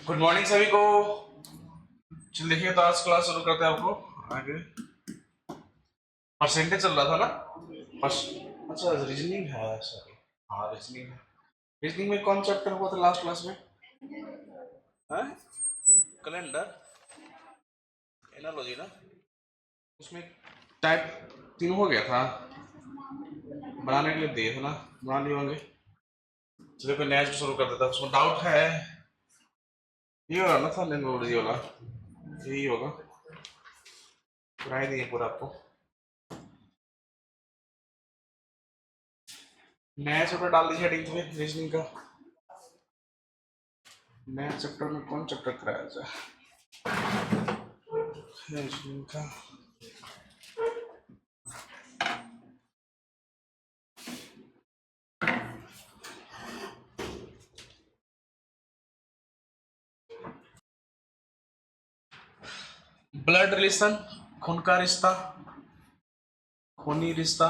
Good morning सभी को। चल देखिए, तो आज क्लास शुरू करते हैं। आपको आगे परसेंटेज चल रहा था ना। अच्छा, रीजनिंग है। सॉरी, हाँ रीजनिंग है। रीजनिंग में कौन चैप्टर हुआ था लास्ट क्लास में? है कैलेंडर, एनालॉजी ना। उसमें टाइप 3 हो गया था, बनाने के लिए दिए थे ना, बना लिए होंगे। चलिए कोई नया शुरू कर देता है। उसमें डाउट है, ये वाला ना था, एनालॉजी वाला, यही होगा। कराई दिए पूरा आपको। नया चैप्टर डाल दीजिए हेडिंग में रीजनिंग का। नया चैप्टर में कौन चैप्टर कराया जाए रीजनिंग का? ब्लड रिलेशन, खून का रिश्ता, खूनी रिश्ता।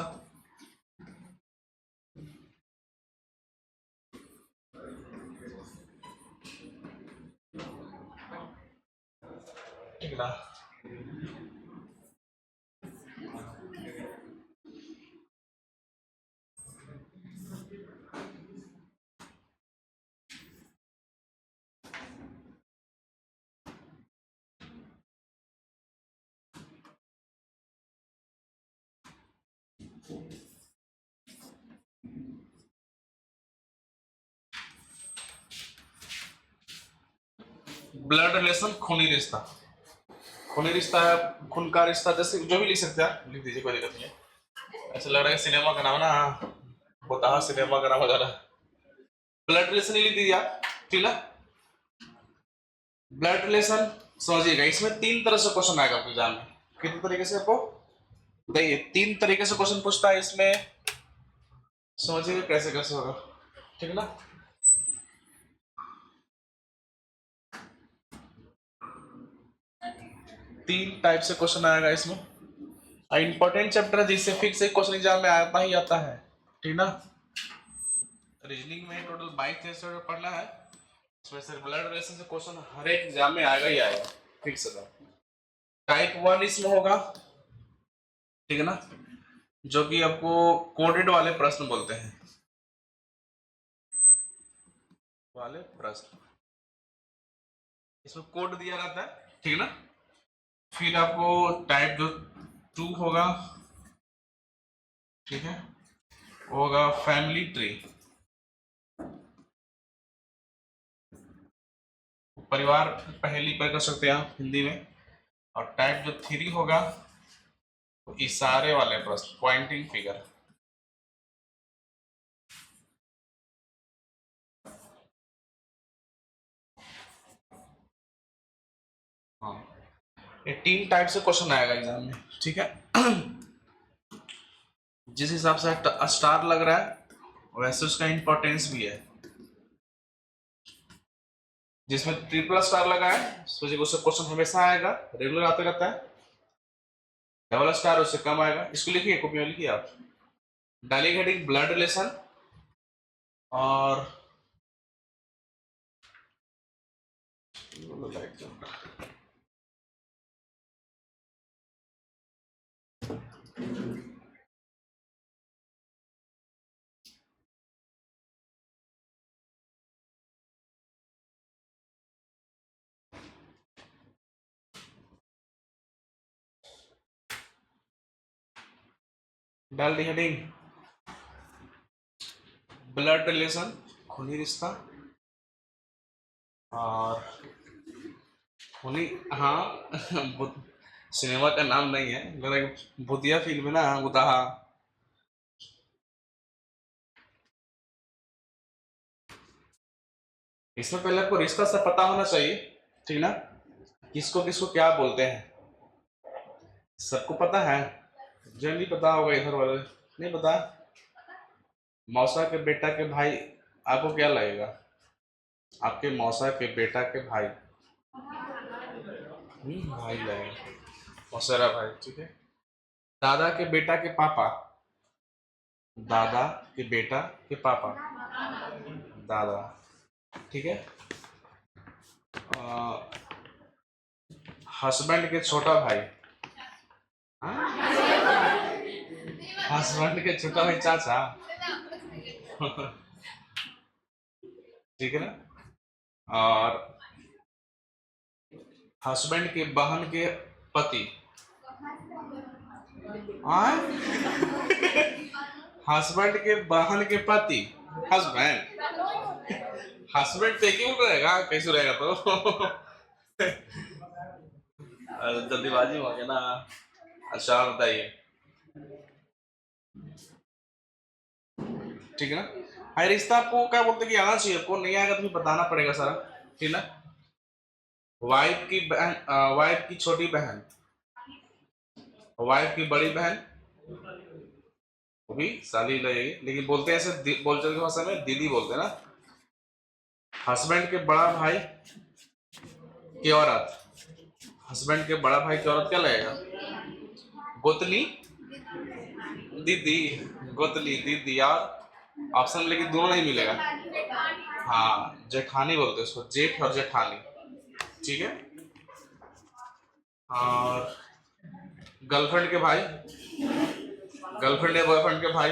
ठीक ना। ब्लड रिलेशन, खूनी रिश्ता। खूनी रिश्ता है, खून का रिश्ता, जैसे जो भी लिख सकते हैं आप, लिख दीजिए, कोई दिक्कत नहीं है। ऐसा लग रहा है सिनेमा का नाम ना, बताहा सिनेमा का नाम हो जा रहा है। ब्लड रिलेशन ही लिख दीजिए आप, ठीक ना। ब्लड रिलेशन समझिएगा, इसमें 3 तरह से क्वेश्चन आएगा आपके एग्जाम में। कितने तरीके से आपको देखिए, 3 तरीके से क्वेश्चन पूछता है इसमें। समझिएगा कैसे कैसे होगा, ठीक है ना। 3 टाइप से क्वेश्चन आएगा इसमें। इंपॉर्टेंट चैप्टर है, जिससे फिक्स एक क्वेश्चन एग्जाम में आता ही आता है, ठीक ना। रीजनिंग में टोटल 22 चैप्टर पढ़ना है। इसमें से ब्लड रिलेशन से क्वेश्चन हर एक एग्जाम में आएगा ही आएगा, फिक्स है। टाइप 1 इसमें होगा, ठीक है ना, जो कि आपको कोडेड वाले प्रश्न बोलते हैं, वाले प्रश्न। इसमें कोड दिया रहता है, ठीक है ना। फिर आपको टाइप जो 2 होगा, ठीक है, वो होगा फैमिली ट्री, परिवार पहेली पर कर सकते हैं आप हिंदी में। और टाइप जो 3 होगा, वो इशारे वाले प्रश्न, पॉइंटिंग फिगर। हाँ, ये 3 टाइप से क्वेश्चन आएगा एग्जाम में, ठीक है। जिस हिसाब से स्टार लग रहा है वैसे उसका इंपॉर्टेंस भी है। जिसमें ट्रिपल स्टार लगा है सोचिए, उससे क्वेश्चन हमेशा आएगा, रेगुलर आते रहता है। डबल स्टार उससे कम आएगा। इसको लिखिए, कॉपी में लिखिए आप। डालिए हेडिंग ब्लड रिलेशन और डाल दी हेडिंग ब्लड रिलेशन, खूनी रिश्ता। और खूनी, हाँ सिनेमा का नाम नहीं है, मेरा भूतिया फिल्म है ना, बुताहा। इसमें पहले आपको रिश्ता सब पता होना चाहिए, ठीक ना। किसको किसको क्या बोलते हैं सबको पता है। जो नहीं पता होगा इधर वाले, नहीं पता। मौसा के बेटा के भाई, आपको क्या लगेगा? आपके मौसा के बेटा के भाई, भाई लगेगा, मौसेरा भाई, ठीक है। दादा के बेटा के पापा, दादा के बेटा के पापा, दादा, ठीक है। हस्बैंड के छोटा भाई, हस्बैंड के छोटा भाई चाचा। ठीक है ना। और हस्बैंड के बहन के पति, हस्बैंड के बहन के पति, हस्बैंड, हस्बैंड तो एक ही रहेगा, कैसे रहेगा तो। जल्दीबाजी हो गया ना। अच्छा बताइए, ठीक है ना। हाई रिश्ता आपको क्या बोलते कि आना चाहिए, आपको नहीं आएगा तो भी बताना पड़ेगा सारा, ठीक ना। वाइफ की बहन, वाइफ की छोटी बहन, वाइफ की बड़ी बहन, वो भी साली लगेगी, लेकिन बोलते हैं ऐसे बोलचाल की भाषा में दीदी बोलते हैं ना। हस्बैंड के बड़ा भाई की औरत, हस्बैंड के बड़ा भाई की औरत क्या लगेगा? गोतनी, दीदी, गोतनी, दीदी। और ऑप्शन लेकिन दोनों नहीं मिलेगा। हाँ, जेठानी बोलते हैं उसको, जेठ और जेठानी, ठीक है। और गर्लफ्रेंड के भाई, गर्लफ्रेंड या बॉयफ्रेंड के भाई,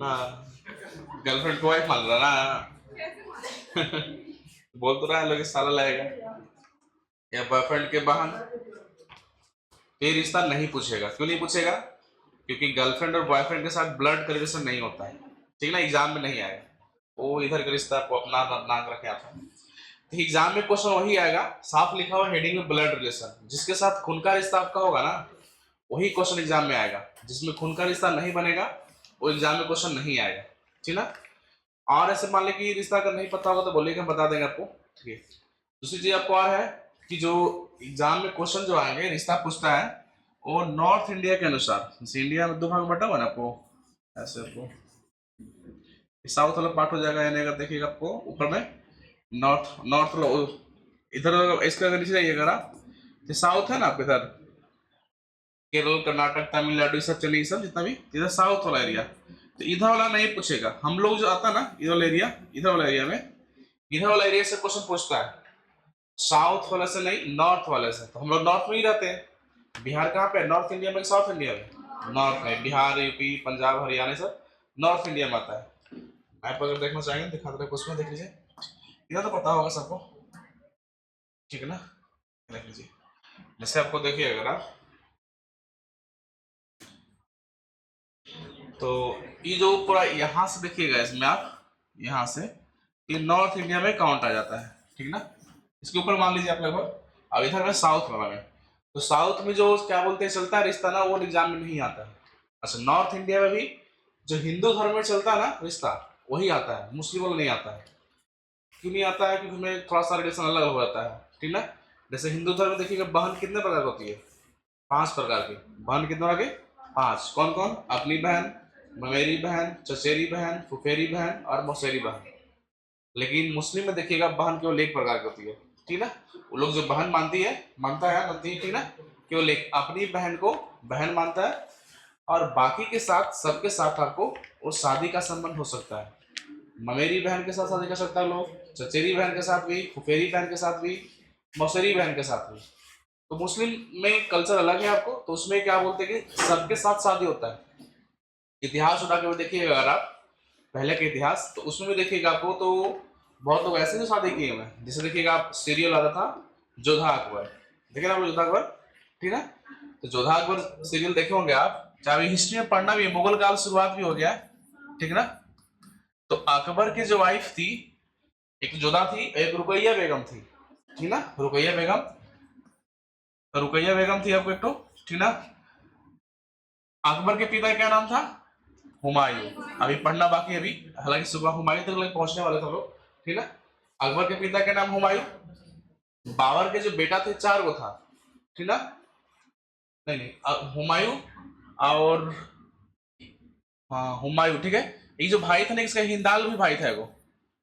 ना गर्लफ्रेंड को वाइफ मान रहा ना। बोल तो रहा है लोग साला लगेगा। या बॉयफ्रेंड के बहन, ये रिश्ता नहीं पूछेगा। क्यों नहीं पूछेगा? क्योंकि गर्लफ्रेंड और बॉयफ्रेंड के साथ ब्लड का रिलेशन नहीं होता है, ठीक ना। एग्जाम में नहीं आएगा वो, इधर का रिश्ता को अपना नाम रखे आप। तो एग्जाम में क्वेश्चन वही आएगा, साफ लिखा हुआ हेडिंग में ब्लड रिलेशन, जिसके साथ खून का रिश्ता आपका होगा ना वही क्वेश्चन एग्जाम में आएगा। जिसमें खून का रिश्ता नहीं बनेगा वो एग्जाम में क्वेश्चन नहीं आएगा, ठीक ना। और ऐसे मान लीजिए कि रिश्ता अगर नहीं पता होगा तो बोलिए, हम बता देंगे आपको, ठीक है। दूसरी चीज आपको और है कि जो एग्जाम में क्वेश्चन जो आएंगे, रिश्ता पूछता है वो नॉर्थ इंडिया के अनुसार, जैसे इंडिया में दो भाग में बटा हुआ ना आपको, ऐसे आपको साउथ वाला पार्ट हो जाएगा, यानी अगर देखिएगा आपको ऊपर में नॉर्थ, नॉर्थ इधर इसका अगर नीचे जाइएगा ना, तो साउथ है ना आपके इधर, केरल, कर्नाटक, तमिलनाडु, सब चलिए, सब जितना भी इधर साउथ वाला एरिया, तो इधर वाला नहीं पूछेगा। हम लोग जो आता ना इधर वाला एरिया, इधर वाला एरिया में, इधर वाला एरिया से क्वेश्चन पूछता है, साउथ वाले से नहीं, नॉर्थ वाले से। तो हम लोग नॉर्थ में ही रहते हैं। बिहार कहाँ पे? नॉर्थ इंडिया में, साउथ इंडिया में? नॉर्थ में। बिहार, यूपी, पंजाब, हरियाणा सब नॉर्थ इंडिया में आता है। मैप अगर देखना चाहेंगे दिखा दे, उसमें देख लीजिए, इधर तो पता होगा सबको, ठीक है ना। देख लीजिए, जैसे आपको देखिए अगर आप, तो ये जो पूरा यहाँ से देखिएगा इसमें आप, यहाँ से ये नॉर्थ इंडिया में काउंट आ जाता है, ठीक ना। इसके ऊपर मान लीजिए आप लगभग, अब इधर में साउथ वाला में, तो साउथ में जो क्या बोलते हैं चलता है रिश्ता ना, वो एग्जाम में नहीं आता है। अच्छा, नॉर्थ इंडिया में भी जो हिंदू धर्म में चलता है ना रिश्ता, वही आता है, मुस्लिम वाला नहीं आता है। क्यों नहीं आता है? क्योंकि हमें थोड़ा सा रिलेशन अलग हो जाता है, ठीक ना। जैसे हिंदू धर्म में देखिएगा, बहन कितने प्रकार की होती है? 5 प्रकार की। बहन कितने प्रकार के? 5। कौन कौन? अपनी बहन, ममेरी बहन, चचेरी बहन, फुफेरी बहन और मौसेरी बहन। लेकिन मुस्लिम में देखिएगा बहन केवल एक प्रकार की होती है, ठीक ना। वो लोग जो बहन मानती है, मानता है, मानती है, ठीक ना, केवल एक अपनी बहन को बहन मानता है, और बाकी के साथ, सबके साथ आपको वो शादी का संबंध हो सकता है। ममेरी बहन के साथ शादी कर सकता है लोग, चचेरी बहन के साथ भी, फुफेरी बहन के साथ भी, मौसेरी बहन के साथ भी। तो मुस्लिम में कल्चर अलग है आपको, तो उसमें क्या बोलते हैं कि सबके साथ शादी होता है। इतिहास उठा के देखिएगा अगर आप, पहले के इतिहास, तो उसमें भी देखिएगा आपको, तो बहुत लोग ऐसे जो शादी किए हुए हैं। जैसे देखिएगा आप, सीरियल आता था जोधा अकबर, देखे ना आप जोधा अकबर, ठीक है। तो जोधा अकबर सीरियल देखे होंगे आप, चाहे हिस्ट्री में पढ़ना भी है, मुगल काल शुरुआत भी हो गया है, ठीक ना। तो अकबर की जो वाइफ थी, एक जोधा थी, एक रुकैया बेगम थी, ठीक ना। रुकैया बेगम, रुकैया बेगम थी आपको एक तो, ठीक ना। अकबर के पिता क्या नाम था? हुमायूं। अभी पढ़ना बाकी है अभी, हालांकि सुबह हुमायूं तक लग पहुंचने वाले थे लोग, ठीक ना। अकबर के पिता का नाम हुमायूं। बाबर के जो बेटा थे 4 गो था, ठीक ना। नहीं नहीं, हुमायूं और, हाँ हुमायूं, ठीक है। ये जो भाई था ना, इसका हिंदाल भी भाई था एगो,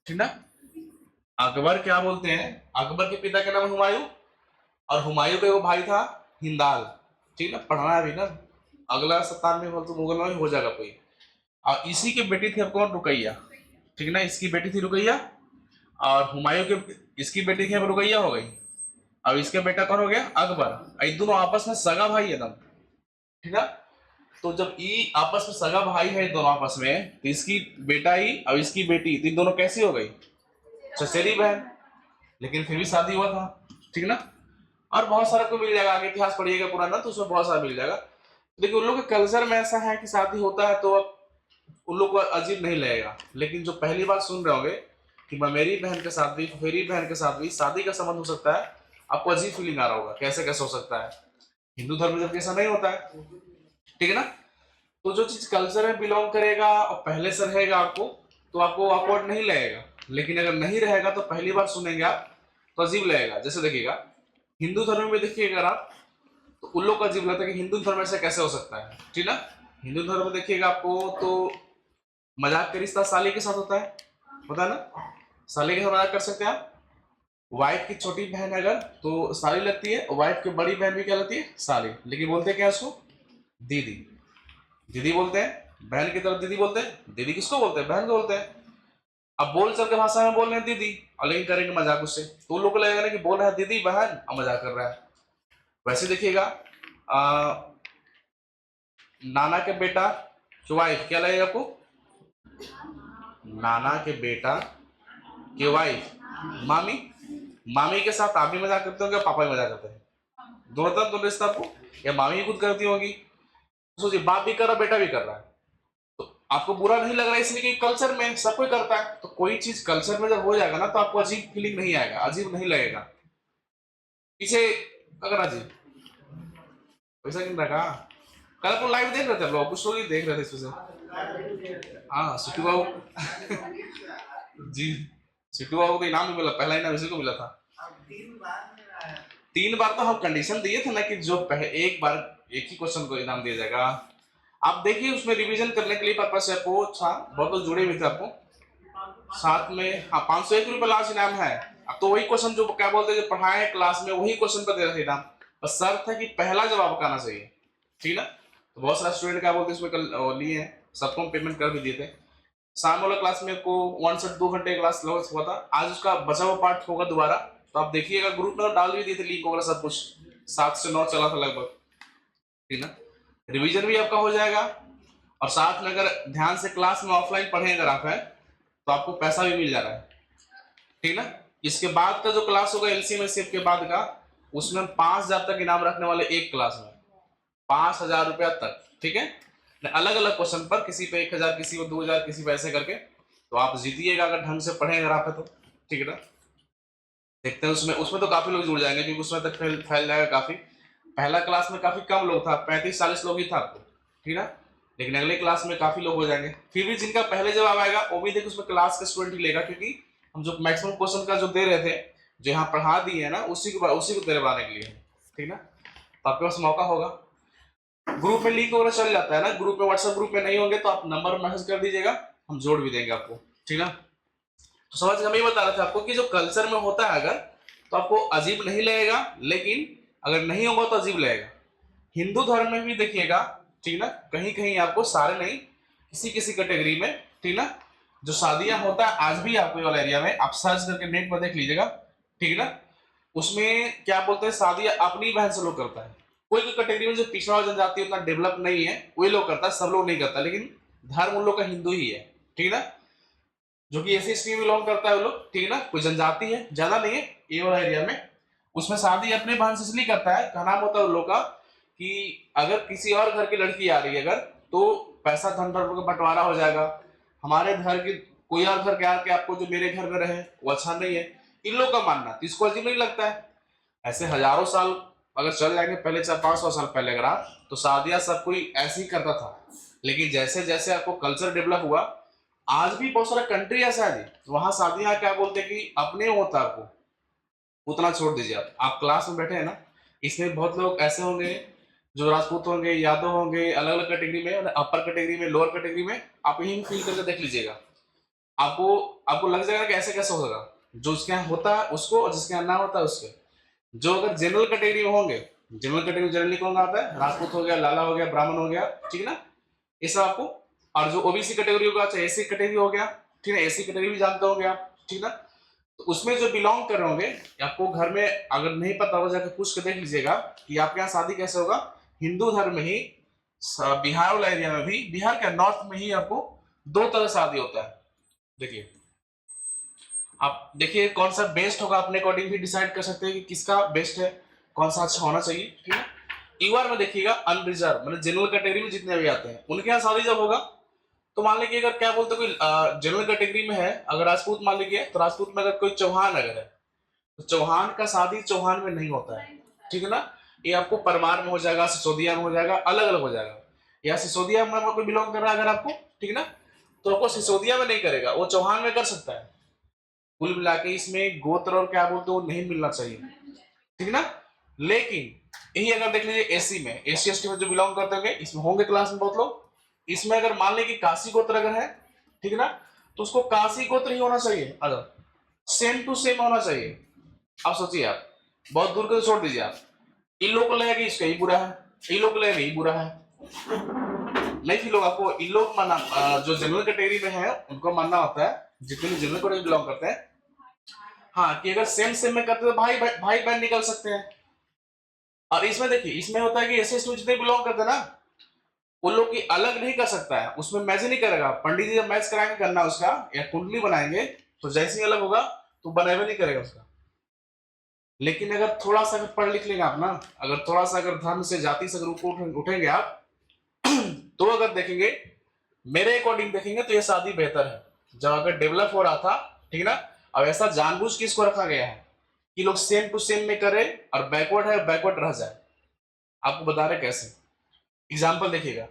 ठीक ना। अकबर क्या बोलते हैं, अकबर के पिता का नाम हुमायूं, और हुमायूं का एगो भाई था हिंदाल, ठीक ना। पढ़ना है अभी ना, अगला 97 में तो मुगल में हो जाएगा कोई। और इसी की बेटी थी अब कौन, रुकैया, ठीक ना, इसकी बेटी थी रुकैया, और हुमायूं के इसकी बेटी थी अब रुकैया हो गई, अब इसका बेटा कौन हो गया, अकबर। ये दोनों आपस में सगा भाई एकदम, ठीक है। तो जब ये आपस में सगा भाई है दोनों आपस में, तो इसकी बेटा ही और इसकी बेटी, तो इन दोनों कैसी हो गई, चचेरी बहन, लेकिन फिर भी शादी हुआ था, ठीक ना। और बहुत सारा को मिल जाएगा, आगे इतिहास पढ़िएगा पुराना तो उसमें बहुत सारा मिल जाएगा। लेकिन उन लोग के कल्चर में ऐसा है कि शादी होता है तो अब उन लोग को अजीब नहीं लगेगा। लेकिन जो पहली बार सुन रहे होंगे कि मेरी बहन के साथ भी, मेरी बहन के साथ भी शादी का संबंध हो सकता है, आपको अजीब फीलिंग आ रहा होगा, कैसे कैसे हो सकता है, हिंदू धर्म में जब ऐसा नहीं होता है, ठीक है ना। तो जो चीज कल्चर में बिलोंग करेगा और पहले से रहेगा आपको, तो आपको ऑकवर्ड नहीं लगेगा। लेकिन अगर नहीं रहेगा तो पहली बार सुनेंगे आप तो अजीब लगेगा। जैसे देखिएगा हिंदू धर्म में देखिएगा अगर आप, तो उन लोग को अजीब लगता है कि हिंदू धर्म ऐसे कैसे हो सकता है, ठीक ना। हिंदू धर्म में देखिएगा आपको तो मजाक का रिश्ता साली के साथ होता है, पता है ना, साली के साथ मजाक कर सकते हैं आप। वाइफ की छोटी बहन है अगर तो साली लगती है, वाइफ की बड़ी बहन भी क्या लगती है, साली। लेकिन बोलते हैं क्या उसको, दीदी, दीदी बोलते हैं, बहन की तरफ दीदी बोलते हैं। दीदी किसको बोलते हैं, बहन को बोलते हैं। अब बोल चल के भाषा में बोल रहे हैं दीदी, और लेकिन करेंगे मजाक उससे, तो उन लोग को लगेगा ना कि बोल रहा है दीदी बहन और मजाक कर रहा है। वैसे देखिएगा नाना के बेटा की वाइफ क्या लगेगा आपको, नाना के बेटा की वाइफ मामी, मामी के साथ आप भी मजाक करते होंगे, पापा भी मजाक करते हैं, दोनों तरफ दोनों रिश्ता आपको, या मामी खुद करती होगी। सोचिए बाप भी कर रहा बेटा भी कर रहा है, तो आपको बुरा नहीं लग रहा है, इसलिए कि कल्चर में सब कोई करता है। तो कोई चीज कल्चर में जब हो जाएगा ना तो आपको अजीब फीलिंग नहीं आएगा, अजीब नहीं लगेगा। पीछे अगर अजीब वैसा क्यों लगा, कल अपन लाइव देख रहे थे, लोग कुछ लोग ही देख रहे थे इसमें से। हाँ सिट्टू बाबू जी, सिट्टू बाबू को इनाम भी मिला, पहला इनाम इसी को मिला था। 3 बार तो हम कंडीशन दिए थे ना कि जो एक बार एक ही क्वेश्चन को इनाम दिया जाएगा। आप देखिए उसमें रिवीजन करने के लिए पर्पज से आपको था, बहुत लोग जुड़े हुए थे आपको साथ में। हाँ 501 रुपये लास्ट इनाम है। अब तो वही क्वेश्चन जो क्या बोलते हैं जो पढ़ाए क्लास में, वही क्वेश्चन पर दे रहे थे इनाम, बस शर्त है कि पहला जवाब आना चाहिए, ठीक ना। तो बहुत सारा स्टूडेंट क्या बोलते हैं इसमें कल लिए हैं, सबको हम पेमेंट कर भी दिए थे। शाम वाला क्लास में आपको 1 से 2 घंटे क्लास लॉस हुआ था, आज उसका बचा हुआ पार्ट होगा दोबारा। तो आप देखिएगा ग्रुप में डाल भी दिए थे लिंक वगैरह सब कुछ, 7 से 9 चला था लगभग, ठीक ना। रिवीजन भी आपका हो जाएगा, और साथ में अगर ध्यान से क्लास में ऑफलाइन पढ़े अगर आप हैं तो आपको पैसा भी मिल जा रहा है, ठीक ना। इसके बाद का जो क्लास होगा एलसीएम एचसीएफ के बाद का, उसमें हम 5,000 तक इनाम रखने वाले, एक क्लास में 5,000 रुपया तक, ठीक है। अलग अलग क्वेश्चन पर, किसी पे 1,000, किसी पे 2,000, किसी पे ऐसे करके, तो आप जीतिएगा अगर ढंग से पढ़े अगर आप है तो, ठीक है ना। देखते हैं उसमें उसमें तो काफी लोग जुड़ जाएंगे, क्योंकि उसमें तक फैल जाएगा काफी। पहला क्लास में काफी कम लोग था, 35-40 लोग ही था आपको, ठीक है। लेकिन अगले क्लास में काफी लोग हो जाएंगे। फिर भी जिनका पहले जवाब आएगा वो भी देखिए उसमें क्लास का स्टूडेंट ही लेगा, क्योंकि हम जो मैक्सिमम क्वेश्चन का जो दे रहे थे, जो यहाँ पढ़ा दिए है ना, उसी को दिलवाने के लिए, ठीक ना। तो आपके पास मौका होगा। ग्रुप में लिंक वगैरह चल जाता है ना, ग्रुप में, व्हाट्सएप ग्रुप में नहीं होंगे तो आप नंबर मैसेज कर दीजिएगा, हम जोड़ भी देंगे आपको, ठीक ना। तो समझ हम ये बता रहे थे आपको कि जो कल्चर में होता है अगर, तो आपको अजीब नहीं लगेगा, लेकिन अगर नहीं होगा तो अजीब लगेगा। हिंदू धर्म में भी देखिएगा, ठीक ना, कहीं कहीं आपको, सारे नहीं, किसी किसी कैटेगरी में, ठीक ना, जो शादियां होता है आज भी आपको वाला एरिया में, आप सर्च करके नेट पर देख लीजिएगा, ठीक ना। उसमें क्या बोलते हैं, शादियां अपनी बहन से लोग करता है। कोई कैटेगरी में जो पिछड़ा जनजाति उतना डेवलप नहीं है वही लोग करता है, सब लोग नहीं करता, लेकिन धर्म उन लोग का हिंदू ही है, ठीक ना। जो कि ऐसी स्ट्रीम बिलोंग करता है वो लोग, ठीक है ना, कोई जनजाति है, ज्यादा नहीं है ये वाला एरिया में, उसमें शादी अपने बहन से इसलिए करता है, कहना होता है उन लोग का कि अगर किसी और घर की लड़की आ रही है अगर, तो पैसा धन का बंटवारा हो जाएगा, हमारे घर की कोई और घर के आके आपको जो मेरे घर में रहे वो अच्छा नहीं है, इन लोग का मानना। तो इसको अजीब नहीं लगता है। ऐसे हजारों साल अगर चल जाएंगे, पहले 400-500 साल पहले अगर आप, तो शादियां सब कोई ऐसे ही करता था। लेकिन जैसे जैसे आपको कल्चर डेवलप हुआ, आज भी बहुत सारा कंट्री ऐसा है जी वहां शादियां क्या बोलते हैं कि अपने होता है, आपको उतना छोड़ दीजिए। आप क्लास में बैठे हैं ना, इसमें बहुत लोग ऐसे होंगे जो राजपूत होंगे, यादव होंगे, अलग अलग कैटेगरी में, अपर कैटेगरी में, लोअर कैटेगरी में, आप यही फील करके देख लीजिएगा, आपको आपको लग जाएगा कि ऐसे कैसे होगा, जो उसके यहाँ होता है उसको, और जिसके यहाँ ना होता है उसके। जो अगर जनरल कैटेगरी में होंगे, जनरल कैटेगरी जनरली कौन आता है, राजपूत हो गया, लाला हो गया, ब्राह्मण हो गया, ठीक है ना, ये सब आपको और जो ओबीसी कैटेगरी होगा, चाहे एसी कैटेगरी हो गया, ठीक है, एसी कैटेगरी भी जानते होंगे आप, ठीक ना। तो उसमें जो बिलोंग कर रहे होंगे, आपको घर में अगर नहीं पता हो जाकर पूछ के देख लीजिएगा कि आपके यहाँ शादी कैसे होगा। हिंदू धर्म में ही बिहार वाला एरिया में भी, बिहार के नॉर्थ में ही आपको 2 तरह शादी होता है। देखिए, आप देखिए कौन सा बेस्ट होगा, अपने अकॉर्डिंग भी डिसाइड कर सकते हैं कि किसका बेस्ट है, कौन सा अच्छा होना चाहिए, ठीक है। यूआर में देखिएगा अनरिजर्व मतलब जनरल कैटेगरी में जितने भी आते हैं उनके यहाँ शादी जब होगा, तो मान लीजिए अगर क्या बोलते कोई जनरल कैटेगरी में है, अगर राजपूत मान लीजिए, तो राजपूत में अगर कोई चौहान अगर है, तो चौहान का शादी चौहान में नहीं होता है, ठीक है ना। ये आपको परमार में हो जाएगा, सिसोदिया में हो जाएगा, अलग अलग हो जाएगा। या सिसोदिया में कोई बिलोंग कर रहा है अगर आपको, ठीक है ना, तो आपको सिसोदिया में नहीं करेगा, वो चौहान में कर सकता है। कुल मिला के इसमें गोत्र और क्या बोलते हैं वो नहीं मिलना चाहिए, ठीक है ना। लेकिन यही अगर देख लीजिए एसी में, एसी एसटी में जो बिलोंग करते होंगे, इसमें होंगे क्लास में बहुत लोग, इसमें अगर मान लें कि काशी गोत्र अगर है, ठीक है ना, तो उसको काशी गोत्र ही होना चाहिए, अगर सेम टू सेम होना चाहिए। आप सोचिए, आप बहुत दूर के तो छोड़ दीजिए, आप इन लोग को लगेगा कि इसका ही बुरा है, इन लोग को लगेगा यही बुरा है, नहीं फिर लोग आपको इन लोग मानना, जो जनरल कैटेगरी में है उनको मानना होता है, जितने भी जनरल कैटेगरी बिलोंग करते हैं, हाँ, कि अगर सेम सेम में करते तो भाई भाई बहन निकल सकते हैं। और इसमें देखिए, इसमें होता है कि एस एस जितने बिलोंग करते हैं ना, उन लोग की अलग नहीं कर सकता है, उसमें मैच ही नहीं करेगा। पंडित जी जब मैच कराएंगे करना उसका, या कुंडली बनाएंगे, तो जैसे ही अलग होगा तो बनेबे नहीं करेगा उसका। लेकिन अगर थोड़ा सा अगर पढ़ लिख लेंगे आप ना, अगर थोड़ा सा अगर धर्म से जाति से अगर ऊपर उठेंगे आप, तो अगर देखेंगे, मेरे अकॉर्डिंग देखेंगे तो ये शादी बेहतर है। जब अगर डेवलप हो रहा था, ठीक है ना, अब ऐसा जानबूझ के इसको रखा गया है कि लोग सेम टू सेम में करे, और बैकवर्ड है बैकवर्ड रह जाए। आपको बता रहे कैसे, एग्जाम्पल देखिएगा,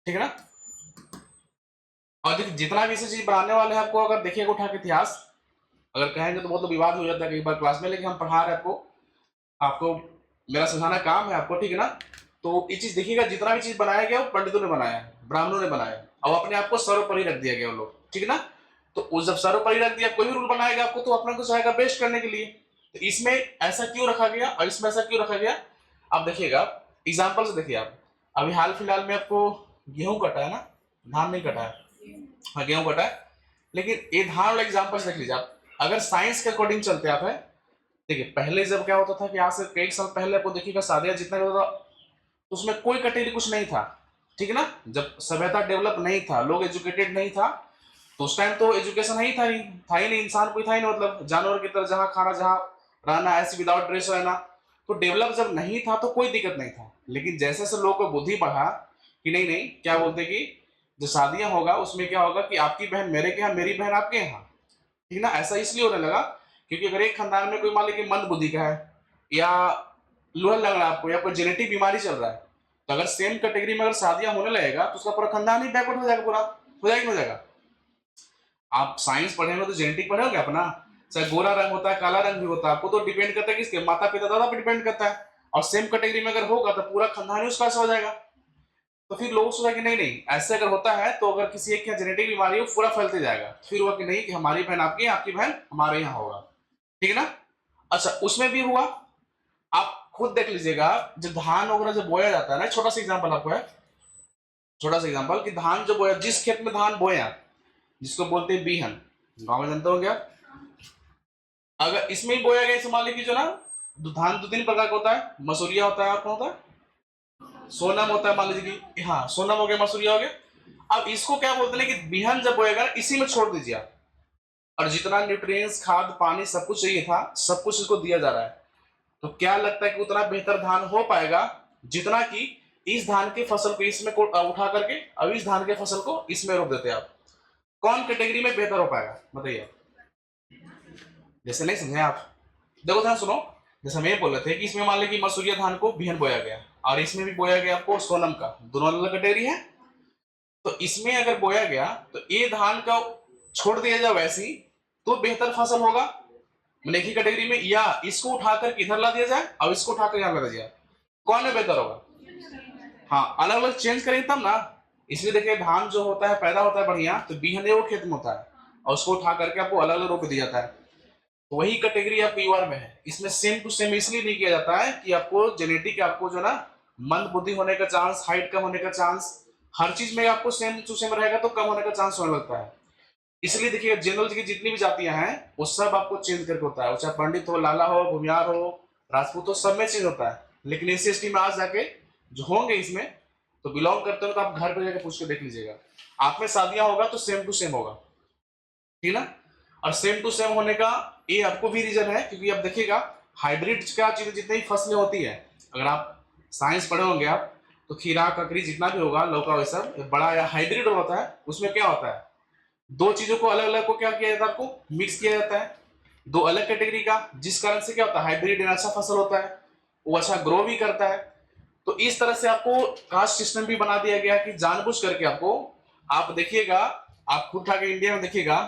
ठीक है ना। और देखिए, जितना भी ऐसी चीज बनाने वाले हैं, आपको अगर देखिएगा उठा के इतिहास, अगर कहेंगे तो बहुत विवाद हो जाता है कई बार क्लास में, लेकिन हम पढ़ा रहे आपको, आपको मेरा समझाना काम है आपको, ठीक है ना। तो ये चीज देखिएगा, जितना भी चीज बनाया गया वो पंडितों ने बनाया है, ब्राह्मणों ने बनाया है, और अपने आप को सर्वोपरि रख दिया गया वो लोग, ठीक है ना। तो उस जब सर्वोपरि रख दिया, कोई भी रूल बनाएगा आपको तो अपने को चाहेगा बेस्ट करने के लिए। तो इसमें ऐसा क्यों रखा गया और इसमें ऐसा क्यों रखा गया, आप देखिएगा, एग्जाम्पल से देखिए। आप अभी हाल फिलहाल में आपको गेहूं कटा है ना, धान नहीं कटा है, हाँ गेहूं कटा है, लेकिन ये धान वाला एग्जाम्पल से देख लीजिए आप। अगर साइंस के अकॉर्डिंग चलते आप है, देखिए पहले जब क्या होता था कि आज से कई साल पहले आपको देखिएगा शादियां जितना होता था, तो उसमें कोई कैटेगरी कुछ नहीं था, ठीक है ना। जब सभ्यता डेवलप नहीं था, लोग एजुकेटेड नहीं था, तो उस टाइम तो एजुकेशन ही था ही नहीं, इंसान कोई था ही नहीं, मतलब जानवर की तरह जहाँ खाना जहाँ रहना, ऐसे विदाउट ड्रेस रहना। तो डेवलप जब नहीं था तो कोई दिक्कत नहीं था। लेकिन जैसे जैसे लोगों को बुद्धि बढ़ा कि नहीं नहीं, क्या बोलते कि जो शादियां होगा उसमें क्या होगा कि आपकी बहन मेरे के यहाँ, मेरी बहन आपके यहाँ, ठीक ना। ऐसा इसलिए होने लगा क्योंकि अगर एक खानदान में कोई मान लीजिए मंद बुद्धि का है, या लोहा लग रहा है आपको, या कोई जेनेटिक बीमारी चल रहा है, तो अगर सेम कैटेगरी में अगर शादियां होने लगेगा तो उसका पूरा खानदान ही बैकवर्ड हो जाएगा, पूरा हो जाएगा, हो जाएगा। आप साइंस पढ़ेंगे तो जेनेटिक पढ़ोगे अपना, चाहे गोरा रंग होता है काला रंग भी होता है, आपको तो डिपेंड करता है किसके, माता पिता दादा पर डिपेंड करता है। और सेम कैटेगरी में अगर होगा तो पूरा खानदान ही उसका ऐसा हो जाएगा। तो फिर लोग सोचा कि नहीं नहीं, ऐसे अगर होता है तो अगर किसी एक जेनेटिक बीमारी हो पूरा फैलते जाएगा, फिर हुआ कि नहीं कि हमारी बहन आपकी, आपकी बहन हमारे यहाँ होगा, ठीक है ना। अच्छा, उसमें भी हुआ, आप खुद देख लीजिएगा, जब धान वगैरह जब बोया जाता है ना, छोटा सा एग्जांपल आपको है, छोटा सा एग्जांपल कि धान जो बोया, जिस खेत में धान बोया, जिसको बोलते हैं बीहन, गांव में जानते हो क्या, अगर इसमें ही बोया गया, इसे मान लीजिए जो ना, धान 2-3 प्रकार का होता है, मसूरिया होता है, और कौन होता है, सोनम होता है, मान लीजिए कि हाँ सोनम हो गया, मसूरिया हो गया। अब इसको क्या बोलते हैं कि बिहन जब बोएगा इसी में छोड़ दीजिए आप, और जितना न्यूट्रिएंट्स, खाद, पानी सब कुछ चाहिए था, सब कुछ इसको दिया जा रहा है। तो क्या लगता है कि उतना बेहतर धान हो पाएगा जितना कि इस धान के फसल को इसमें उठा करके अब इस धान के फसल को इसमें रोप देते आप, कौन कैटेगरी में बेहतर हो पाएगा बताइए। जैसे नहीं समझे आप, देखो ध्यान सुनो, जैसे हम ये बोल रहे थे कि इसमें मान लीजिए कि मसूरिया धान को बिहन बोया गया, और इसमें भी बोया गया आपको सोनम का, दोनों अलग कैटेगरी है। तो इसमें अगर बोया गया तो ये धान का छोड़ दिया जाए वैसे ही, तो बेहतर फसल होगा मतलब एक ही कैटेगरी में, या इसको उठाकर इधर ला दिया जाए और इसको उठाकर यहाँ ला दिया जाए, कौन में बेहतर होगा। हाँ, अलग अलग चेंज करेंगे तब ना। इसलिए देखिए, धान जो होता है पैदा होता है बढ़िया, तो बिहन वो खेत में होता है, और उसको उठा करके आपको अलग अलग रोप दिया जाता है। तो वही कैटेगरी आपको यूआर में है। इसमें सेम टू सेम इसलिए नहीं किया जाता है कि आपको जेनेटिक, आपको जो ना मंद बुद्धि होने का चांस, हाइट कम होने का चांस, हर चीज में आपको सेम टू सेम रहेगा तो कम होने का चांस होने लगता है। इसलिए देखिए जनरल की जितनी भी जातियां हैं वो सब आपको चेंज करके होता है, वो चाहे पंडित हो, लाला हो, भूमियार हो, राजपूत हो, सब में चेंज होता है। लेकिन एस सी में आज जाके जो होंगे इसमें तो बिलोंग करते हो तो आप घर पे जाके पूछ के देख लीजिएगा, आप में शादियां होगा तो सेम टू सेम होगा, ठीक ना। और सेम टू सेम होने का ये आपको भी रीजन है क्योंकि आप देखिएगा हाइब्रिड का चीज जितनी फसलें होती है, अगर आप साइंस पढ़े होंगे आप तो खीरा ककड़ी जितना भी होगा लौका वैसा बड़ा या हाइब्रिड होता है, उसमें क्या होता है दो चीजों को अलग अलग को क्या किया जाता है, आपको मिक्स किया जाता है दो अलग कैटेगरी का, जिस कारण से क्या होता है हाइब्रिड अच्छा फसल होता है, वो अच्छा ग्रो भी करता है। तो इस तरह से आपको कास्ट सिस्टम भी बना दिया गया कि जानबूझ करके आपको, आप देखिएगा, आप खुद उठा के इंडिया में देखिएगा,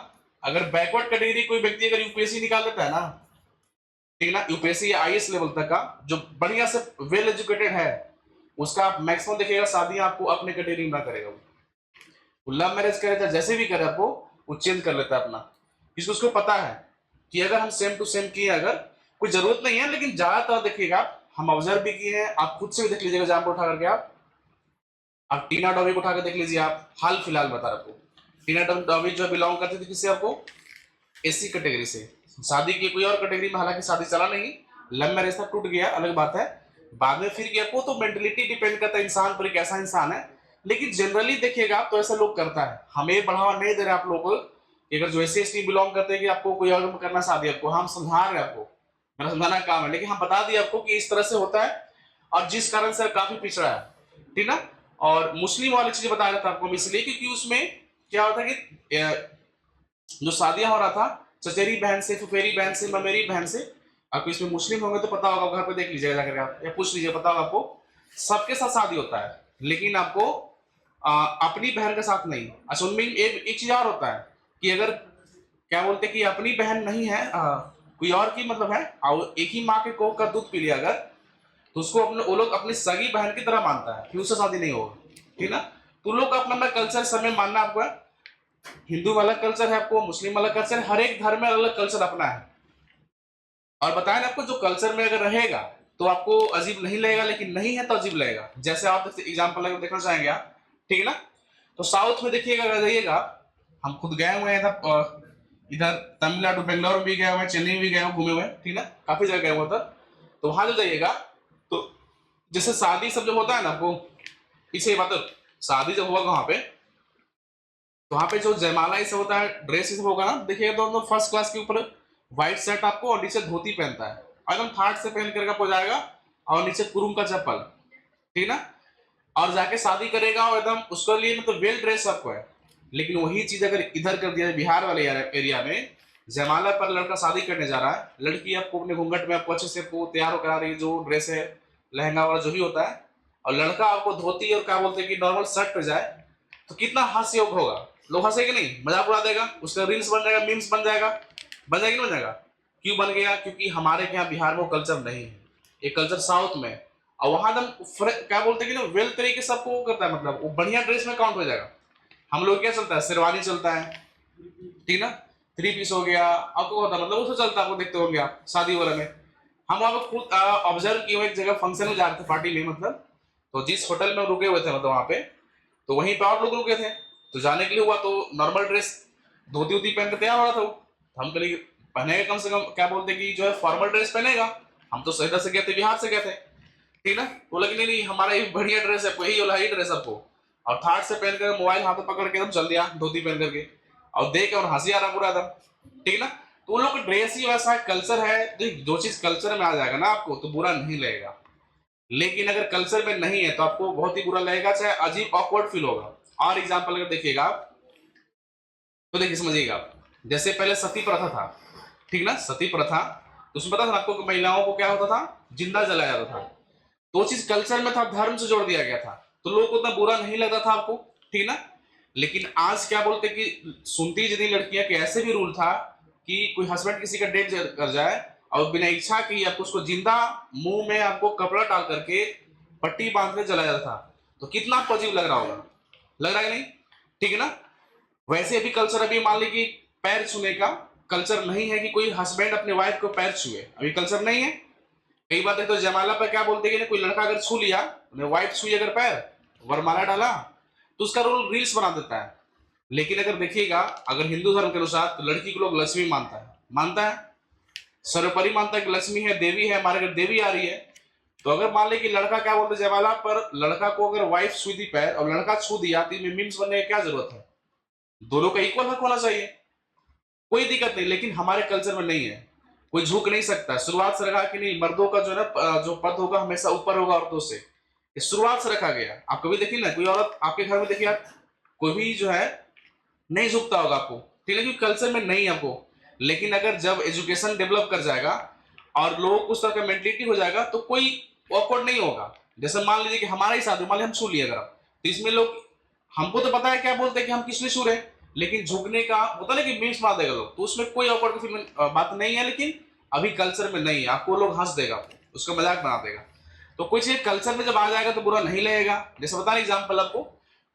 अगर बैकवर्ड कैटेगरी कोई व्यक्ति अगर यूपीएससी निकाल लेता है ना, ठीक ना, यूपीएससी या आईएएस लेवल तक का जो बढ़िया से वेल एजुकेटेड है, उसका आप मैक्सिमम देखिएगा शादियां आपको अपने कैटेगरी में ना करेगा, वो लव मैरिज करे चाहे जैसे भी करे आपको वो चेंज कर लेता है अपना, क्योंकि उसको पता है कि अगर हम सेम टू सेम किए अगर कोई जरूरत नहीं है। लेकिन ज्यादातर देखिएगा हम ऑब्जर्व भी किए हैं, आप खुद से भी देख लीजिएगा एग्जाम्पल उठा करके आप टीना डॉबी को उठा कर देख लीजिए, आप हाल फिलहाल बता रहा आपको, टीना डॉबी जो बिलोंग करती थी किससे, आपको एससी कैटेगरी से, शादी की कोई और कैटेगरी में, हालांकि शादी चला नहीं, लव मैरिज था टूट गया अलग बात है, बाद में फिर गया, वो तो मेंटलिटी डिपेंड करता है इंसान पर कैसा इंसान है। लेकिन जनरली देखिएगा तो ऐसा लोग करता है, हमें बढ़ावा नहीं दे रहे आप लोग को कि अगर जो एस सी बिलोंग करते हैं कि आपको कोई और करना शादी, आपको हम समझा रहे हैं, आपको मेरा समझाना काम है, लेकिन हम बता दिए आपको कि इस तरह से होता है और जिस कारण से काफी पिछड़ा है, ठीक ना। और मुस्लिम वाली चीज बता रहा था आपको इसलिए क्योंकि उसमें क्या होता है कि जो शादियां हो रहा था चचेरी बहन से, फुफेरी बहन से, ममेरी बहन से, आपको इसमें मुस्लिम होंगे तो पता होगा, घर पे देख लीजिएगा जाकर आप या पूछ लीजिए, पता होगा आपको, सबके साथ शादी होता है लेकिन आपको अपनी बहन के साथ नहीं। अच्छा उनमें एक चीज और होता है कि अगर क्या बोलते हैं कि अपनी बहन नहीं है, कोई और की मतलब है और एक ही माँ के कोख का दूध पी लिया अगर, तो उसको अपने वो लोग अपनी सगी बहन की तरह मानता है कि उससे शादी नहीं होगा, ठीक ना। तो लोग का अपना अपना कल्चर सब में मानना आपको है, हिंदू वाला कल्चर है आपको, मुस्लिम वाला कल्चर है, हर एक धर्म में अलग अलग कल्चर अपना है। और बताया ना आपको जो कल्चर में अगर रहेगा तो आपको अजीब नहीं लगेगा, लेकिन नहीं है तो अजीब लगेगा। जैसे आप एग्जाम्पल देखना चाहेंगे आप, ठीक है ना। तो साउथ में देखिएगा अगर जाइएगा, हम खुद गए हुए हैं इधर तमिलनाडु बेंगलोर भी गए हुए हैं, चेन्नई भी गए हुए घूमे हुए हैं, ठीक ना, काफी जगह गए हुए उधर। तो वहां जो जाइएगा तो जैसे शादी सब जब होता है ना आपको, पीछे बात, शादी जब हुआ वहां पे तो वहां पे जो जयमाला ये सब होता है, ड्रेस ये सब होगा ना, देखिएगा तो फर्स्ट क्लास के ऊपर व्हाइट शर्ट आपको और नीचे धोती पहनता है, और एकदम थाट से पहन करके आपको जाएगा और नीचे कुरुम का चप्पल, ठीक ना, और जाके शादी करेगा और एकदम उसके लिए मतलब वेल ड्रेस आपको है। लेकिन वही चीज अगर इधर कर दिया बिहार वाले एरिया में, जयमाला पर लड़का शादी करने जा रहा है, लड़की आपको अपने घूंघट में आपको अच्छे से आपको तैयार करा रही है, जो ड्रेस है लहंगा वाला जो भी होता है, और लड़का आपको धोती और क्या बोलते हैं कि नॉर्मल शर्ट पे जाए, तो कितना हास्य योग होगा, लोग हंसेगा नहीं, मजाक उड़ा देगा, उसका रील्स बन जाएगा, मीम्स बन जाएगा, बन जाएगा नहीं बन जाएगा। क्यों बन गया, क्योंकि हमारे यहाँ बिहार में वो कल्चर नहीं है, ये कल्चर साउथ में, और वहां एकदम क्या बोलते हैं कि ना वेल तरीके से सबको वो करता है, मतलब वो बढ़िया ड्रेस में काउंट हो जाएगा। हम लोग क्या चलता है, शेरवानी चलता है, ठीक ना, थ्री पीस हो गया, आपको होता है मतलब वो चलता है, आपको देखते होंगे आप शादी वाले में। हम वहां पर खुद ऑब्जर्व किए हुए, एक जगह फंक्शन में जा रहे थे पार्टी में, मतलब तो जिस होटल में रुके हुए थे मतलब वहां पे, तो वहीं पे और लोग रुके थे, तो जाने के लिए हुआ तो नॉर्मल ड्रेस धोती उती पहन के तैयार हो रहा था वो, तो हम कहीं पहनेगा कम से कम, क्या बोलते कि जो है फॉर्मल ड्रेस पहनेगा, हम तो सहीदा से गए थे, बिहार से गए थे, ठीक ना, वो लगे नहीं हमारा ये बढ़िया ड्रेस है, वही वाला ही ड्रेस आपको, और थाट से पहन कर मोबाइल हाथ में पकड़ के एकदम चल दिया धोती पहन करके, और देख के और हंसी आ रहा पूरा एकदम, ठीक ना। तो उन लोग का ड्रेस ही वैसा है, कल्चर है, जो चीज कल्चर में आ जाएगा ना आपको तो बुरा नहीं लगेगा, लेकिन अगर कल्चर में नहीं है तो आपको बहुत ही बुरा लगेगा, चाहे अजीब ऑकवर्ड फील होगा। और एग्जाम्पल अगर देखिएगा आप तो देखिए समझिएगा आप, जैसे पहले सती प्रथा था, ठीक ना, सती प्रथा, तो उसमें पता था आपको कि महिलाओं को क्या होता था, जिंदा जलाया जाता था, तो चीज कल्चर में था, धर्म से जोड़ दिया गया था, तो लोगों को उतना बुरा नहीं लगता था आपको, ठीक ना। लेकिन आज क्या बोलते कि सुनती जितनी लड़कियां कि ऐसे भी रूल था कि कोई हस्बैंड किसी का डेथ कर जाए और बिना इच्छा की आपको उसको जिंदा मुंह में आपको कपड़ा डाल करके पट्टी बांध के जलाया जाता था, तो कितना आपको अजीब लग रहा होगा, लग रहा है कि नहीं, ठीक है ना। वैसे भी कल्चर अभी मान ली कि पैर छूने का कल्चर नहीं है कि कोई हस्बैंड अपने वाइफ को पैर छुए, अभी कल्चर नहीं है। कई बार देखो जयमाला पर क्या बोलते हैं कि कोई लड़का अगर छू लिया, वाइफ छुई अगर पैर, वरमाला डाला, तो उसका रोल रील्स बना देता है। लेकिन अगर देखिएगा, अगर हिंदू धर्म के अनुसार तो लड़की को लोग लक्ष्मी मानता है, सर्वोपरि मानता है कि लक्ष्मी है, देवी है, हमारे घर देवी आ रही है। तो अगर मान ले कि लड़का क्या बोलते जयमाला पर, लड़का को अगर वाइफ छू दी पैर और लड़का छू दिया तो मीम्स बनने की क्या जरूरत है? दोनों का इक्वल हक होना चाहिए, कोई दिक्कत नहीं। लेकिन हमारे कल्चर में नहीं है, कोई झुक नहीं सकता। शुरुआत से रखा कि नहीं, मर्दों का जो है ना जो पद होगा हमेशा ऊपर होगा औरतों से, शुरुआत से रखा गया। आप कभी देखिए ना, कोई औरत आपके घर में देखिए, आप कोई भी जो है नहीं झुकता होगा आपको, ठीक है, क्योंकि कल्चर में नहीं है आपको। लेकिन अगर जब एजुकेशन डेवलप कर जाएगा और लोगों को उस तरह का मेंटलिटी हो जाएगा तो कोई ऑकवर्ड नहीं होगा। जैसे मान लीजिए कि हमारा ही शादी, मान लीजिए हम छू लिए अगर आप, तो इसमें लोग, हमको तो पता है क्या बोलते हैं कि हम किसने छू रहे, लेकिन झुकने का होता ना कि मीम्स मार देगा लोग, तो उसमें कोई ऑकवर्ड की बात नहीं है। लेकिन अभी कल्चर में नहीं है, आपको लोग हंस देगा, उसका मजाक बना देगा। तो कोई चीज कल्चर में जब आ जाएगा तो बुरा नहीं लगेगा। जैसे बता एग्जाम्पल आपको,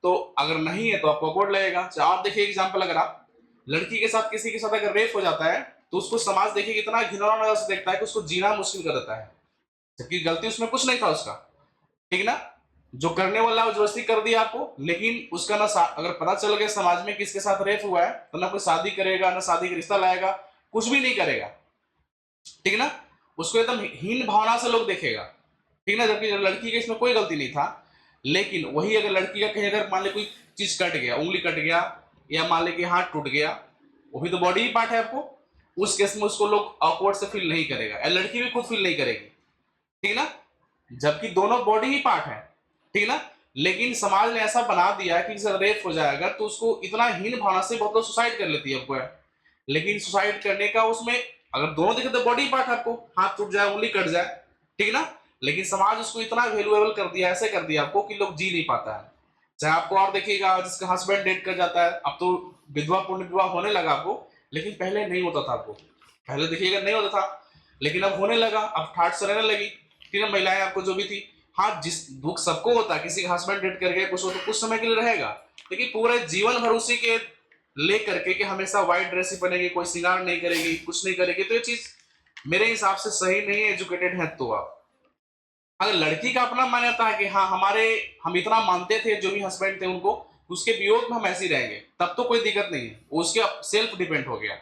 तो अगर नहीं है तो आपको ऑकवर्ड लगेगा। आप देखिए एग्जाम्पल, अगर आप लड़की के साथ किसी के साथ अगर रेप हो जाता है तो उसको समाज देखिए कितना घिनौना नजर से देखता है कि उसको जीना मुश्किल कर देता है, जबकि गलती उसमें कुछ नहीं था उसका, ठीक ना। जो करने वाला वो जबरदस्ती कर दिया आपको, लेकिन उसका ना अगर पता चल गया समाज में किसके साथ रेप हुआ है तो ना कोई शादी करेगा, ना शादी का रिश्ता लाएगा, कुछ भी नहीं करेगा, ठीक ना। उसको एकदम हीन भावना से लोग देखेगा, ठीक ना। जबकि लड़की के इसमें कोई गलती नहीं था। लेकिन वही अगर लड़की का कहीं अगर मान ली कोई चीज कट गया, उंगली कट गया, या मान ली कि हाथ टूट गया, वो भी तो बॉडी ही पार्ट है आपको, उस केस में उसको लोग ऑकवर्ड से फील नहीं करेगा, या लड़की भी खुद फील नहीं करेगी, ठीक ना। जबकि दोनों बॉडी ही पार्ट है, ठीक ना। लेकिन समाज ने ऐसा बना दिया है कि रेप हो जाएगा तो उसको इतना हीन भावना से बहुत लोग सुसाइड कर लेती है आपको है। लेकिन सुसाइड करने का उसमें अगर दोनों देखे तो बॉडी पार्ट आपको, हाथ टूट जाए, उंगली कट जाए, ठीक ना। लेकिन समाज उसको इतना वैल्यूएबल कर दिया, ऐसे कर दिया आपको कि लोग जी नहीं पाता है। चाहे आपको और देखिएगा, जिसका हस्बैंड डेट कर जाता है, अब तो विधवा पूर्ण विवाह होने लगा आपको, लेकिन पहले नहीं होता था आपको, पहले देखिएगा नहीं होता था, लेकिन अब होने लगा, अब ठाट से रहने लगी, ठीक है। महिलाएं आपको जो भी थी, हाँ जिस दुख सबको होता है, किसी का हस्बैंड डेट कर गया कुछ हो तो कुछ समय के लिए रहेगा, लेकिन पूरे जीवन भर उसी के लेकर के कि हमेशा व्हाइट ड्रेस ही पहनेगी, कोई श्रृंगार नहीं करेगी, कुछ नहीं करेगी, तो ये चीज मेरे हिसाब से सही नहीं है। एजुकेटेड है तो आप, अगर लड़की का अपना मान्यता है कि हाँ हमारे, हम इतना मानते थे जो भी हस्बैंड थे उनको, उसके वियोग में हम ऐसे ही रहेंगे, तब तो कोई दिक्कत नहीं है, वो उसके सेल्फ डिपेंड हो गया।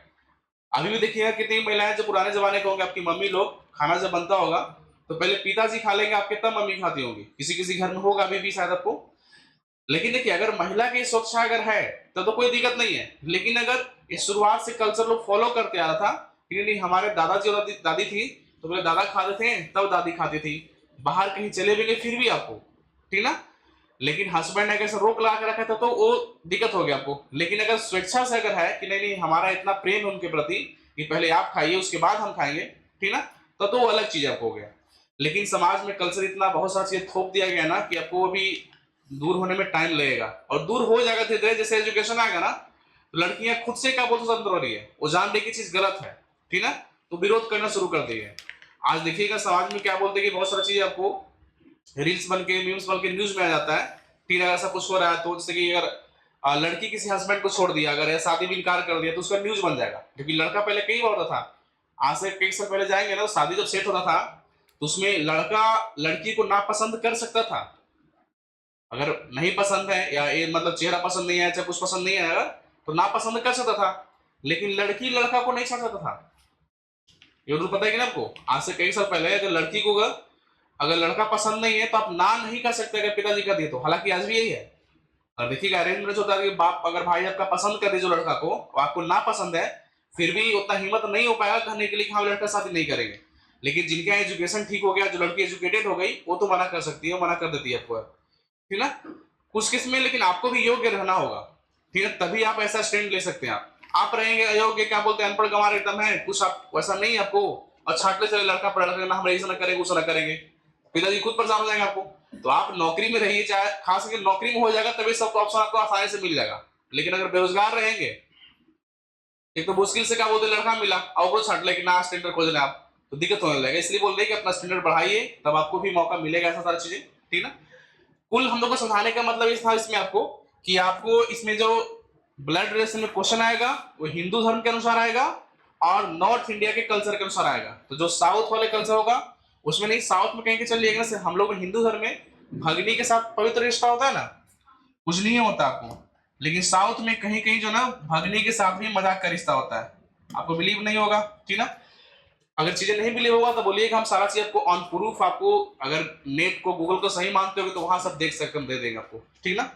अभी भी देखिएगा कितनी महिलाएं जो पुराने जमाने के होंगे, आपकी मम्मी लोग, खाना जब बनता होगा तो पहले पिताजी खा लेंगे आपके, तब मम्मी खाती होंगी, किसी किसी घर में होगा अभी भी शायद आपको। लेकिन देखिए अगर महिला की स्वच्छता अगर है तो कोई दिक्कत नहीं है। लेकिन अगर इस शुरुआत से कल्चर लोग फॉलो करते आ रहा था कि नहीं हमारे दादाजी और दादी थी तो पहले दादा खाते थे तब दादी खाती थी, बाहर कहीं चले भी गए फिर भी आपको, ठीक ना। लेकिन हस्बैंड ने अगर रोक लगा के रखा था तो वो दिक्कत हो गया आपको। लेकिन अगर स्वेच्छा से अगर है कि नहीं नहीं हमारा इतना प्रेम है उनके प्रति कि पहले आप खाइए उसके बाद हम खाएंगे, ठीक ना, तो वो अलग चीज आपको हो गया। लेकिन समाज में कल्चर इतना बहुत सारी चीजें थोप दिया गया ना कि आपको अभी दूर होने में टाइम लगेगा, और दूर हो जाएगा धीरे धीरे। जैसे एजुकेशन आएगा ना तो लड़कियां खुद से क्या बोलते स्वतंत्र हो रही है, वो जान रही की चीज गलत है, ठीक ना, तो विरोध करना शुरू कर दी है। आज देखिएगा समाज में क्या बोलते हैं कि बहुत सारी चीजें आपको रील्स बन के, मीम्स बन के न्यूज में आ जाता है, ठीक है। ऐसा कुछ हो रहा है तो जैसे कि अगर लड़की किसी हस्बैंड को छोड़ दिया, अगर शादी भी इनकार कर दिया तो उसका न्यूज बन जाएगा। क्योंकि लड़का पहले कई बार होता था, आज से कई साल पहले जाएंगे ना, शादी जब सेट होता था तो उसमें लड़का लड़की को नापसंद कर सकता था, अगर नहीं पसंद है या ये मतलब चेहरा पसंद नहीं है, चाहे कुछ पसंद नहीं है अगर, तो नापसंद कर सकता था। लेकिन लड़की लड़का को नहीं छोड़ सकता था, ये रूल पता है कि ना आपको। आज से कई साल पहले अगर लड़की को अगर लड़का पसंद नहीं है तो आप ना नहीं कर सकते अगर पिताजी का दिए तो, हालांकि आज भी यही है। और देखिएगा अरेंज मैरिज होता है कि बाप अगर भाई आपका पसंद कर दे जो लड़का को, आपको ना पसंद है, फिर भी उतना हिम्मत नहीं हो पाएगा कहने के लिए कि हम लड़का शादी नहीं करेंगे। लेकिन जिनका एजुकेशन ठीक हो गया, जो लड़की एजुकेटेड हो गई, वो तो मना कर सकती है, मना कर देती है आपको, ठीक ना, कुछ किस में। लेकिन आपको भी योग्य रहना होगा, ठीक है, तभी आप ऐसा स्टैंड ले सकते हैं। आप रहेंगे अयोग्य, क्या बोलते हैं, अनपढ़ गंवार एकदम है, कुछ आप वैसा नहीं आपको, और छाटले चले लड़का पढ़ लड़का, हम ऐसा ना करेंगे उसा ना करेंगे, पिताजी खुद परेशान हो जाएंगे आपको। तो आप नौकरी में रहिए, चाहे खास करके नौकरी में हो जाएगा तभी सब ऑप्शन आपको आसानी से मिल जाएगा। लेकिन अगर बेरोजगार रहेंगे, एक तो मुश्किल से क्या बोलते लड़का मिला और वो छाट लेकिन ना स्टैंडर्ड खोज लें आप, तो दिक्कत होने लगेगा। इसलिए बोल रहे कि अपना स्टैंडर्ड बढ़ाइए, तब आपको भी मौका मिलेगा, ऐसा सारी चीजें, ठीक ना। कुल हम लोग को समझाने का मतलब इस था इसमें आपको कि आपको इसमें जो ब्लड रिलेशन में क्वेश्चन आएगा वो हिंदू धर्म के अनुसार आएगा और नॉर्थ इंडिया के कल्चर के अनुसार आएगा। तो जो साउथ वाले कल्चर होगा उसमें नहीं, साउथ में कहेंगे चलिए हम लोग हिंदू धर्म में भगनी के साथ पवित्र रिश्ता होता है ना, कुछ नहीं होता आपको। लेकिन साउथ में कहीं कहीं जो ना भगनी के साथ भी मजाक का रिश्ता होता है। आपको बिलीव नहीं होगा, ठीक ना? अगर चीजें नहीं बिलीव होगा तो बोलिएगा, हम सारा चीज आपको ऑन प्रूफ, आपको अगर नेट को गूगल को सही मानते हो तो वहां सब देख सकते, हम दे देंगे आपको, ठीक ना?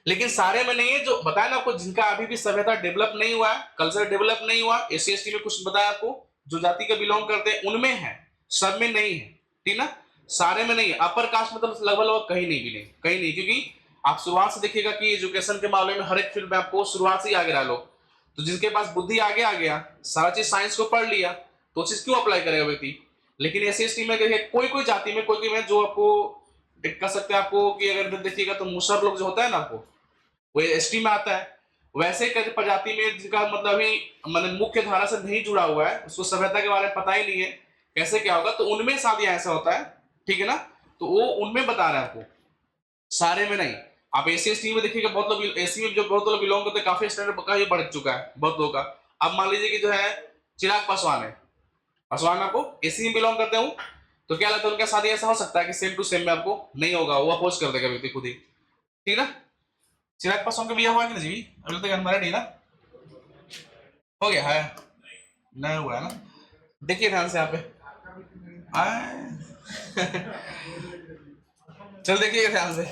लेकिन सारे में नहीं है, जो बताया ना आपको, जिनका अभी भी सभ्यता डेवलप नहीं हुआ है, कल्चर डेवलप नहीं हुआ, एससी एसटी में कुछ बताया आपको, जो जाति का बिलोंग करते हैं उनमें है, सब में नहीं है, ठीक ना? सारे में नहीं है। अपर कास्ट में तो लगभग लगभग कहीं नहीं भी नहीं, कहीं नहीं, क्योंकि आप शुरुआत से देखिएगा कि एजुकेशन के मामले में हर एक फील्ड में आपको शुरुआत से ही आगे रहा लोग। तो जिसके पास बुद्धि आगे आ गया, सारा चीज साइंस को पढ़ लिया, तो चीज क्यों अप्लाई करेगा व्यक्ति? लेकिन एससी एसटी में देखिए, कोई कोई जाति में, कोई कोई में जो आपको कह सकते हैं आपको कि अगर देखिएगा तो मुसर लोग जो होता है ना, आपको वो एसटी में आता है। वैसे कई प्रजाति में जिनका मतलब ही मतलब मुख्य धारा से नहीं जुड़ा हुआ है, उसको सभ्यता के बारे में पता ही नहीं है कैसे क्या होगा, तो उनमें शादियां ऐसा होता है, ठीक है ना? तो वो उनमें बता रहे हैं आपको, सारे में नहीं। आप एससी एसटी में देखिएगा, बहुत लोग एससी में जो बहुत लोग बिलोंग करते हैं, काफी स्टैंडर्ड का ही बढ़ चुका है बहुत लोगों का। अब मान लीजिए कि जो है चिराग पासवान है, पासवान आपको एससी में बिलोंग करते हो, तो क्या लगता है उनका शादी ऐसा हो सकता है कि सेम टू सेम में? आपको नहीं होगा, वो अपोज कर देगा व्यक्ति खुद ही, ठीक ना? चिराग पासवान का बिया हुआ कि नहीं जी? अभी तक अनमैरिड नहीं ना? हो गया है? नहीं हुआ है ना? देखिए ध्यान से यहाँ पे चल देखिए ध्यान से,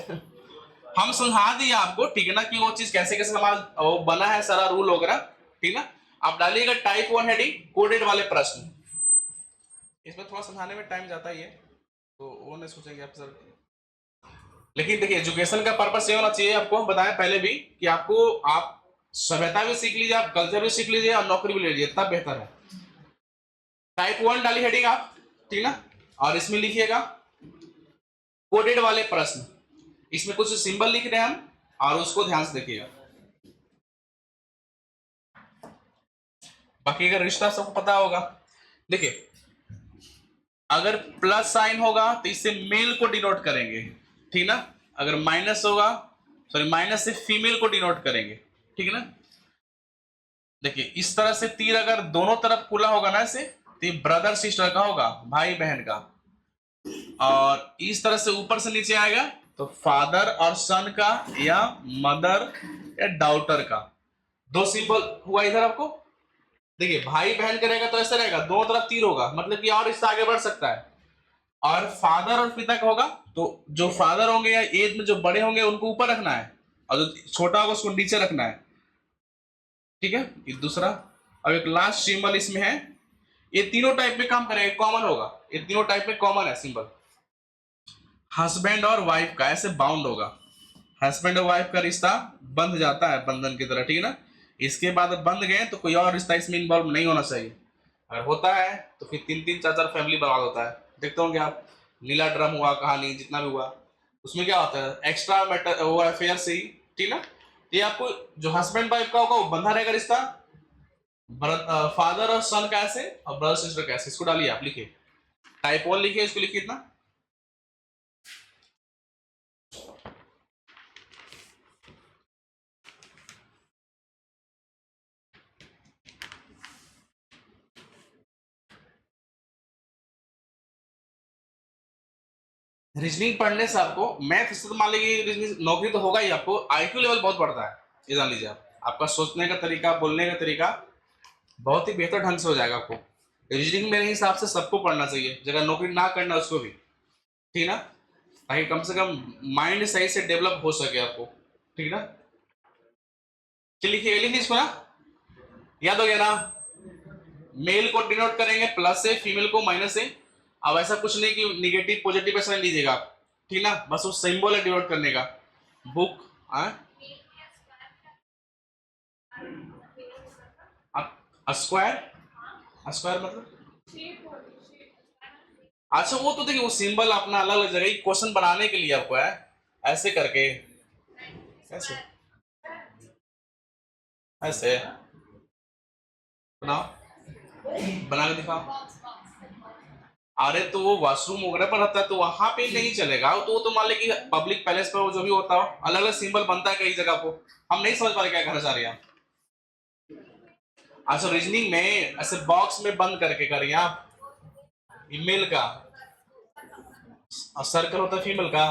हम समझा दिए आपको, ठीक है ना, कि वो चीज कैसे कैसे हमारा वो बना है, सारा रूल वगैरह, ठीक ना? आप डालिएगा टाइप 1 हेडिंग कोडेड वाले प्रश्न। इसमें थोड़ा समझाने में टाइम जाता ही है, तो वो नहीं सोचेंगे आप सर। लेकिन देखिए, एजुकेशन का पर्पस ये होना चाहिए, आपको हम बताएं पहले भी कि आपको, आप सभ्यता भी सीख लीजिए, आप कल्चर भी सीख लीजिए और नौकरी भी ले लीजिए, तब बेहतर है। टाइप 1 डाली हेडिंग आप, ठीक ना? और इसमें लिखिएगा कोडेड वाले प्रश्न। इसमें कुछ सिंबल लिख रहे हैं हम, और उसको ध्यान से देखिएगा। बाकी अगर रिश्ता सबको पता होगा, देखिए अगर प्लस साइन होगा तो इससे मेल को डिनोट करेंगे, ठीक ना? अगर माइनस होगा, सॉरी माइनस से फीमेल को डिनोट करेंगे, ठीक है ना? देखिए इस तरह से तीर अगर दोनों तरफ खुला होगा ना, ऐसे तो ये ब्रदर सिस्टर का होगा, भाई बहन का। और इस तरह से ऊपर से नीचे आएगा तो फादर और सन का, या मदर या डॉटर का। दो सिंबल हुआ इधर आपको। देखिए भाई बहन करेगा तो ऐसा रहेगा, दोनों तरफ तीर होगा, मतलब कि और इससे आगे बढ़ सकता है। और फादर और पिता का होगा, तो जो फादर होंगे या एज में जो बड़े होंगे उनको ऊपर रखना है, और जो छोटा होगा उसको नीचे रखना है, ठीक है? ये दूसरा। अब एक लास्ट सिंबल इसमें है, ये तीनों टाइप में काम करेगा, कॉमन होगा, ये तीनों टाइप में कॉमन है सिंबल। हस्बैंड और वाइफ का ऐसे बाउंड होगा, हस्बैंड और वाइफ का रिश्ता बंध जाता है बंधन की तरह, ठीक है ना? इसके बाद बंध गए तो कोई और रिश्ता इसमें इन्वॉल्व नहीं होना चाहिए। अगर होता है तो फिर 3-3 4-4 फैमिली बर्बाद होता है। देखते होंगे आप, नीला ड्रम हुआ, कहानी जितना भी हुआ, उसमें क्या होता है, एक्स्ट्रा मैटर वो अफेयर से ही, ठीक ना? ये आपको जो हस्बैंड वाइफ का होगा वो बंधा रहेगा रिश्ता, फादर और सन का ऐसे, और ब्रदर सिस्टर का ऐसे। इसको डालिए, आप लिखिए टाइप 1 लिखिए, इसको लिखिए इतना। रीजनिंग पढ़ने से आपको, मैथ से तो मान लीजिए रीजनिंग नौकरी तो होगा ही, आपको आईक्यू लेवल बहुत बढ़ता है, ये जान लीजिए आप। आपका सोचने का तरीका, बोलने का तरीका बहुत ही बेहतर ढंग से हो जाएगा आपको। रीजनिंग मेरे हिसाब से सबको पढ़ना चाहिए, जगह नौकरी ना करना उसको भी, ठीक ना? ताकि कम से कम माइंड सही से डेवलप हो सके आपको, ठीक ना? चलिए लिखिए, लिखिए इसको ना, याद हो गया ना? मेल को डिनोट करेंगे प्लस से, फीमेल को माइनस से। अब ऐसा कुछ नहीं कि निगेटिव पॉजिटिव ऐसा नहीं लीजिएगा आप, ठीक ना? बस वो सिंबल है डिनोट करने का। बुक स्क्वायर, स्क्वायर मतलब, अच्छा वो तो देखिए, वो सिंबल अपना अलग अलग जगह क्वेश्चन बनाने के लिए आपको है, ऐसे करके, ऐसे ऐसे बनाओ, बना के दिखाओ। अरे तो वो वॉशरूम वगैरह पर रहता है तो वहां पे नहीं चलेगा, तो वो तो मान ले कि पब्लिक पैलेस पर वो जो भी होता हो, अलग अलग सिंबल बनता है कई जगह को। हम नहीं समझ पा रहे क्या कहना चाह रहे हैं आप। अच्छा रीजनिंग में ऐसे बॉक्स में बंद करके करिए आप, ईमेल का, और सर्कल होता है फीमेल का,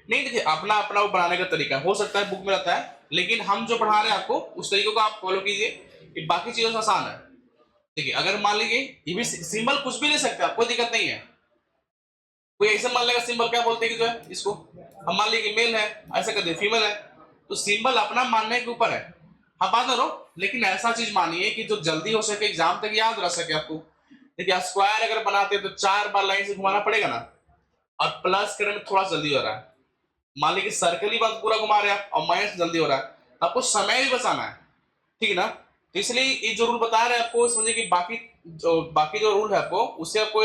नहीं देखिए, अपना अपना वो बनाने का तरीका हो सकता है, बुक में रहता है, लेकिन हम जो पढ़ा रहे हैं आपको उस तरीके को आप फॉलो कीजिए कि बाकी चीजों से आसान है। देखिए अगर मान लीजिए ये भी सिंबल कुछ भी ले सकते हैं आप, कोई दिक्कत नहीं है। कोई ऐसा मान लेगा सिंबल क्या बोलते हैं कि जो है इसको हम मान लीजिए मेल है, ऐसा कर दे फीमेल है, तो सिंबल अपना मानने के ऊपर है, हम बात करो। लेकिन ऐसा चीज मानिए कि जो जल्दी हो सके, एग्जाम तक याद रह सके आपको। देखिए स्क्वायर अगर बनाते हैं तो 4 बार लाइन से घुमाना पड़ेगा ना, और प्लस करने में थोड़ा जल्दी हो रहा है। मान लीजिए सर्कल ही बस पूरा घुमा रहे हैं आप और माइनस जल्दी हो रहा है, आपको समय भी बचाना है, ठीक है ना। तो इसलिए ये जो रूल बता रहे हैं आपको समझिए कि बाकी जो रूल है आपको उससे आपको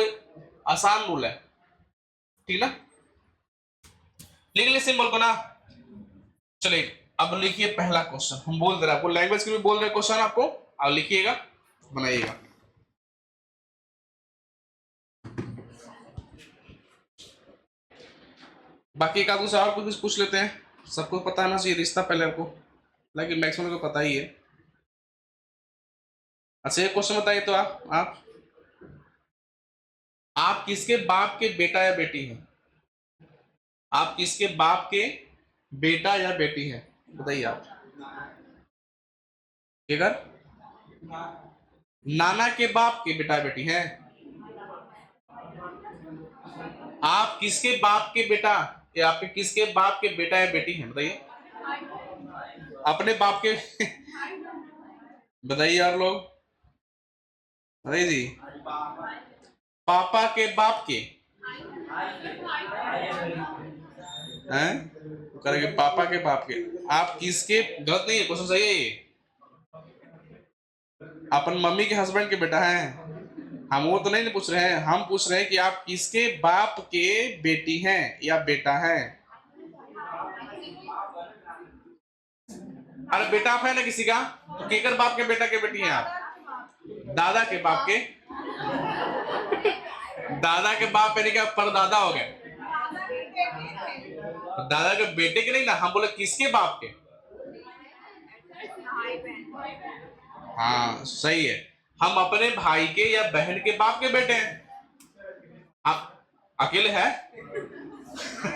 आसान रूल है, ठीक है ना। लिख ले सिंबल को ना। चलिए अब लिखिए पहला क्वेश्चन, हम बोल दे रहे हैं आपको, लैंग्वेज के भी बोल रहे क्वेश्चन आपको, अब लिखिएगा बनाइएगा। बाकी एक आध दूसरा और कुछ पूछ लेते हैं, सबको पता है ना चाहिए रिश्ता पहले आपको, लेकिन मैक्सिमम को पता ही है। अच्छा एक क्वेश्चन बताइए तो आप किसके बाप के बेटा या बेटी हैं? आप किसके बाप के बेटा या बेटी हैं, बताइए आप। अगर नाना के बाप के बेटा या बेटी हैं, आप किसके बाप के बेटा या आपके किसके बाप के बेटा या बेटी हैं, बताइए। अपने बाप के बताइए यार लोग, बताइए जी। पापा के बाप के हैं, तो करेंगे पापा के बाप के। आप किसके, गलत नहीं है क्वेश्चन, सही है ये। अपन मम्मी के हस्बैंड के बेटा हैं, हम वो तो नहीं पूछ रहे हैं, हम पूछ रहे हैं कि आप किसके बाप के बेटी हैं या बेटा है। अरे बेटा आप है ना किसी का, तो केकर बाप के बेटा के बेटी हैं आप। दादा के बाप के, दादा के बाप यानी कि परदादा हो गए, तो दादा के बेटे के नहीं ना, हम बोले किसके बाप के। हाँ सही है, हम अपने भाई के या बहन के बाप के बेटे हैं। आप अकेले हैं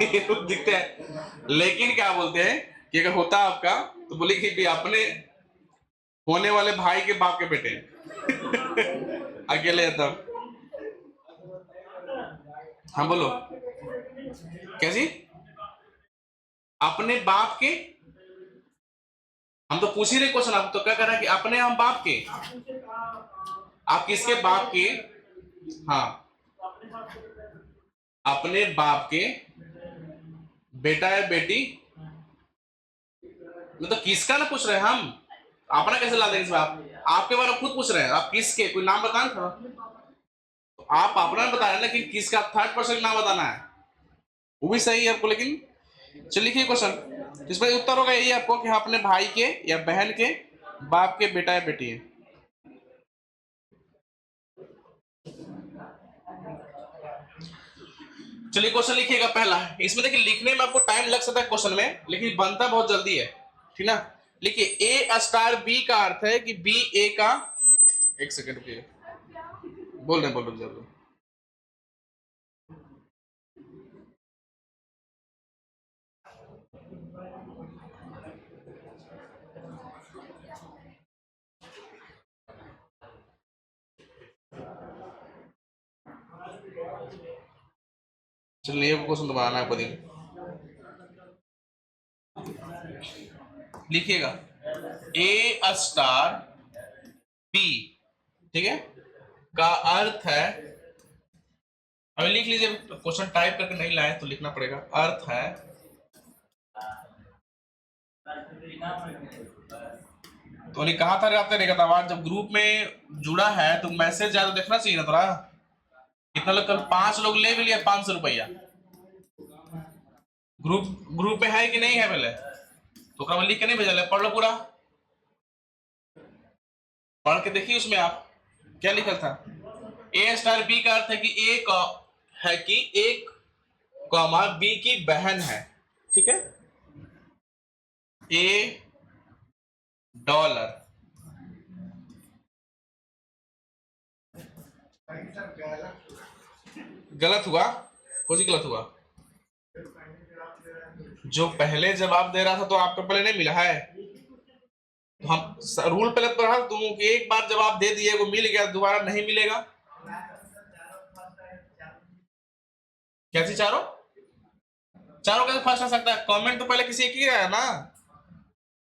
ये तो दिखते हैं, लेकिन क्या बोलते हैं कि अगर होता आपका तो बोले कि भी अपने होने वाले भाई के बाप के बेटे हैं अकेले है तब। हाँ बोलो कैसी, अपने बाप के, हम तो पूछ ही रहे क्वेश्चन, आप तो क्या कर रहे हैं कि अपने हम बाप के, आप किसके बाप के। हाँ अपने बाप के बेटा या बेटी, मतलब किसका ना पूछ रहे हैं हम, अपना कैसे ला देंगे इसमें आप, आपके बारे में खुद पूछ रहे हैं, आप किसके, कोई नाम बताना था, तो आप अपना बता रहे हैं, लेकिन किसका थर्ड पर्सन नाम बताना है, वो भी सही है आपको। लेकिन चलिए लिखिए क्वेश्चन, इसमें उत्तर होगा यही आपको कि हाँ अपने भाई के या बहन के बाप के बेटा या बेटी है। चलिए क्वेश्चन लिखिएगा पहला, इसमें देखिए लिखने में आपको टाइम लग सकता है क्वेश्चन में, लेकिन बनता बहुत जल्दी है, ठीक ना। लिखिए ए स्टार बी का अर्थ है कि बी ए का, एक सेकंड रुकिए, बोल रहे जरूर। चलिए क्वेश्चन दोबारा आपको दिन लिखिएगा ए स्टार बी, ठीक है, का अर्थ है, अभी लिख लीजिए, क्वेश्चन टाइप करके नहीं लाए तो लिखना पड़ेगा, अर्थ है, तो उन्हें कहा था आपने देखा था आवाज, जब ग्रुप में जुड़ा है तो मैसेज ज्यादा देखना चाहिए ना थोड़ा। कितना लोग, कल 5 लोग ले भी लिया 500 रुपया, ग्रुप ग्रुप में है कि नहीं है पहले, तो लिख के नहीं भेजा, पढ़ लो पूरा, पढ़ के देखिए उसमें आप क्या लिखा था। ए स्टार बी का अर्थ है कि है कि एक कॉमा बी की बहन है, ठीक है, ए डॉलर, गलत हुआ, कुछ ही गलत हुआ, जो पहले जवाब दे रहा था तो आपको पहले नहीं मिला है, तो हम रूल पहले पढ़ा तुम कि एक बार जवाब दे दिए वो मिल गया दोबारा नहीं मिलेगा। कैसे चारों चारों कैसे फर्स्ट आ सकता है? कमेंट तो पहले किसी एक ही आया ना,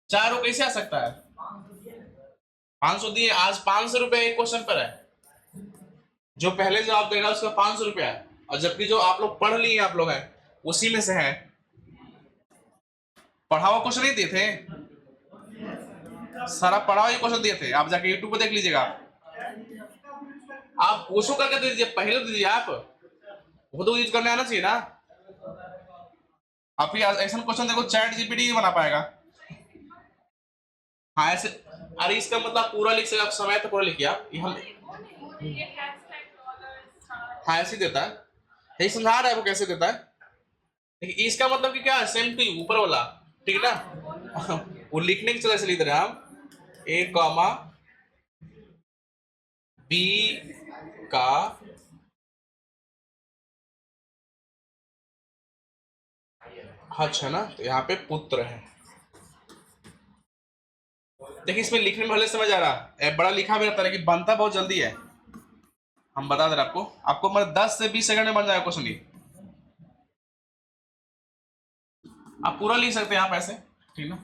चारों कैसे आ सकता है? 500 दिए, आज 500 रुपए एक क्वेश्चन पर है, जो पहले जवाब देगा उसका 500 रुपया है, और जबकि जो आप लोग पढ़ लिए आप लोग हैं उसी में से है। पढ़ा हुआ क्वेश्चन नहीं दिए थे, सारा पढ़ा हुआ क्वेश्चन दिए थे, आप जाके यूट्यूब पर देख लीजिएगा। आप पूछो करके दे दीजिए, पहले दे दीजिए, आप वो तो यूज करने आना चाहिए ना। आप ही ऐसा क्वेश्चन देखो चैट जीपीटी बना पाएगा। हाँ ऐसे, अरे इसका मतलब पूरा लिख सकते, आप समय तो पूरा लिखिए आप, ये हम हाँ ऐसे देता है, यही समझा रहा है वो कैसे देता है, लेकिन इसका मतलब कि क्या है, सेम टू ऊपर वाला, ठीक है ना। वो लिखने की तरह से लिख रहे हैं हम, ए कॉमा बी का हच है ना, तो यहाँ पे पुत्र है। देखिए इसमें लिखने में भले समझ आ रहा, बड़ा लिखा भी रहता है लेकिन बनता बहुत जल्दी है। हम बता दे रहे आपको मतलब 10 से 20 सेकंड में बन जाएगा क्वेश्चन ये। आप पूरा लिख सकते हैं आप ऐसे, ठीक ना।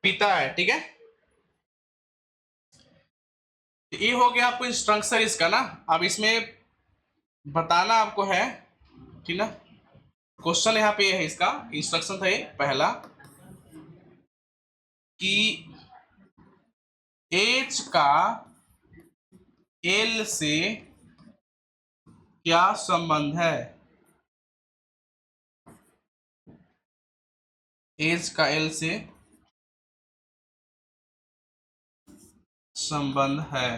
पिता है, ठीक है, ये हो गया आपको इंस्ट्रक्शन इसका ना। अब इसमें बताना आपको है, ठीक ना। क्वेश्चन यहाँ पे है, इसका इंस्ट्रक्शन था ये पहला कि एच का एल से क्या संबंध है, एच का एल से संबंध है।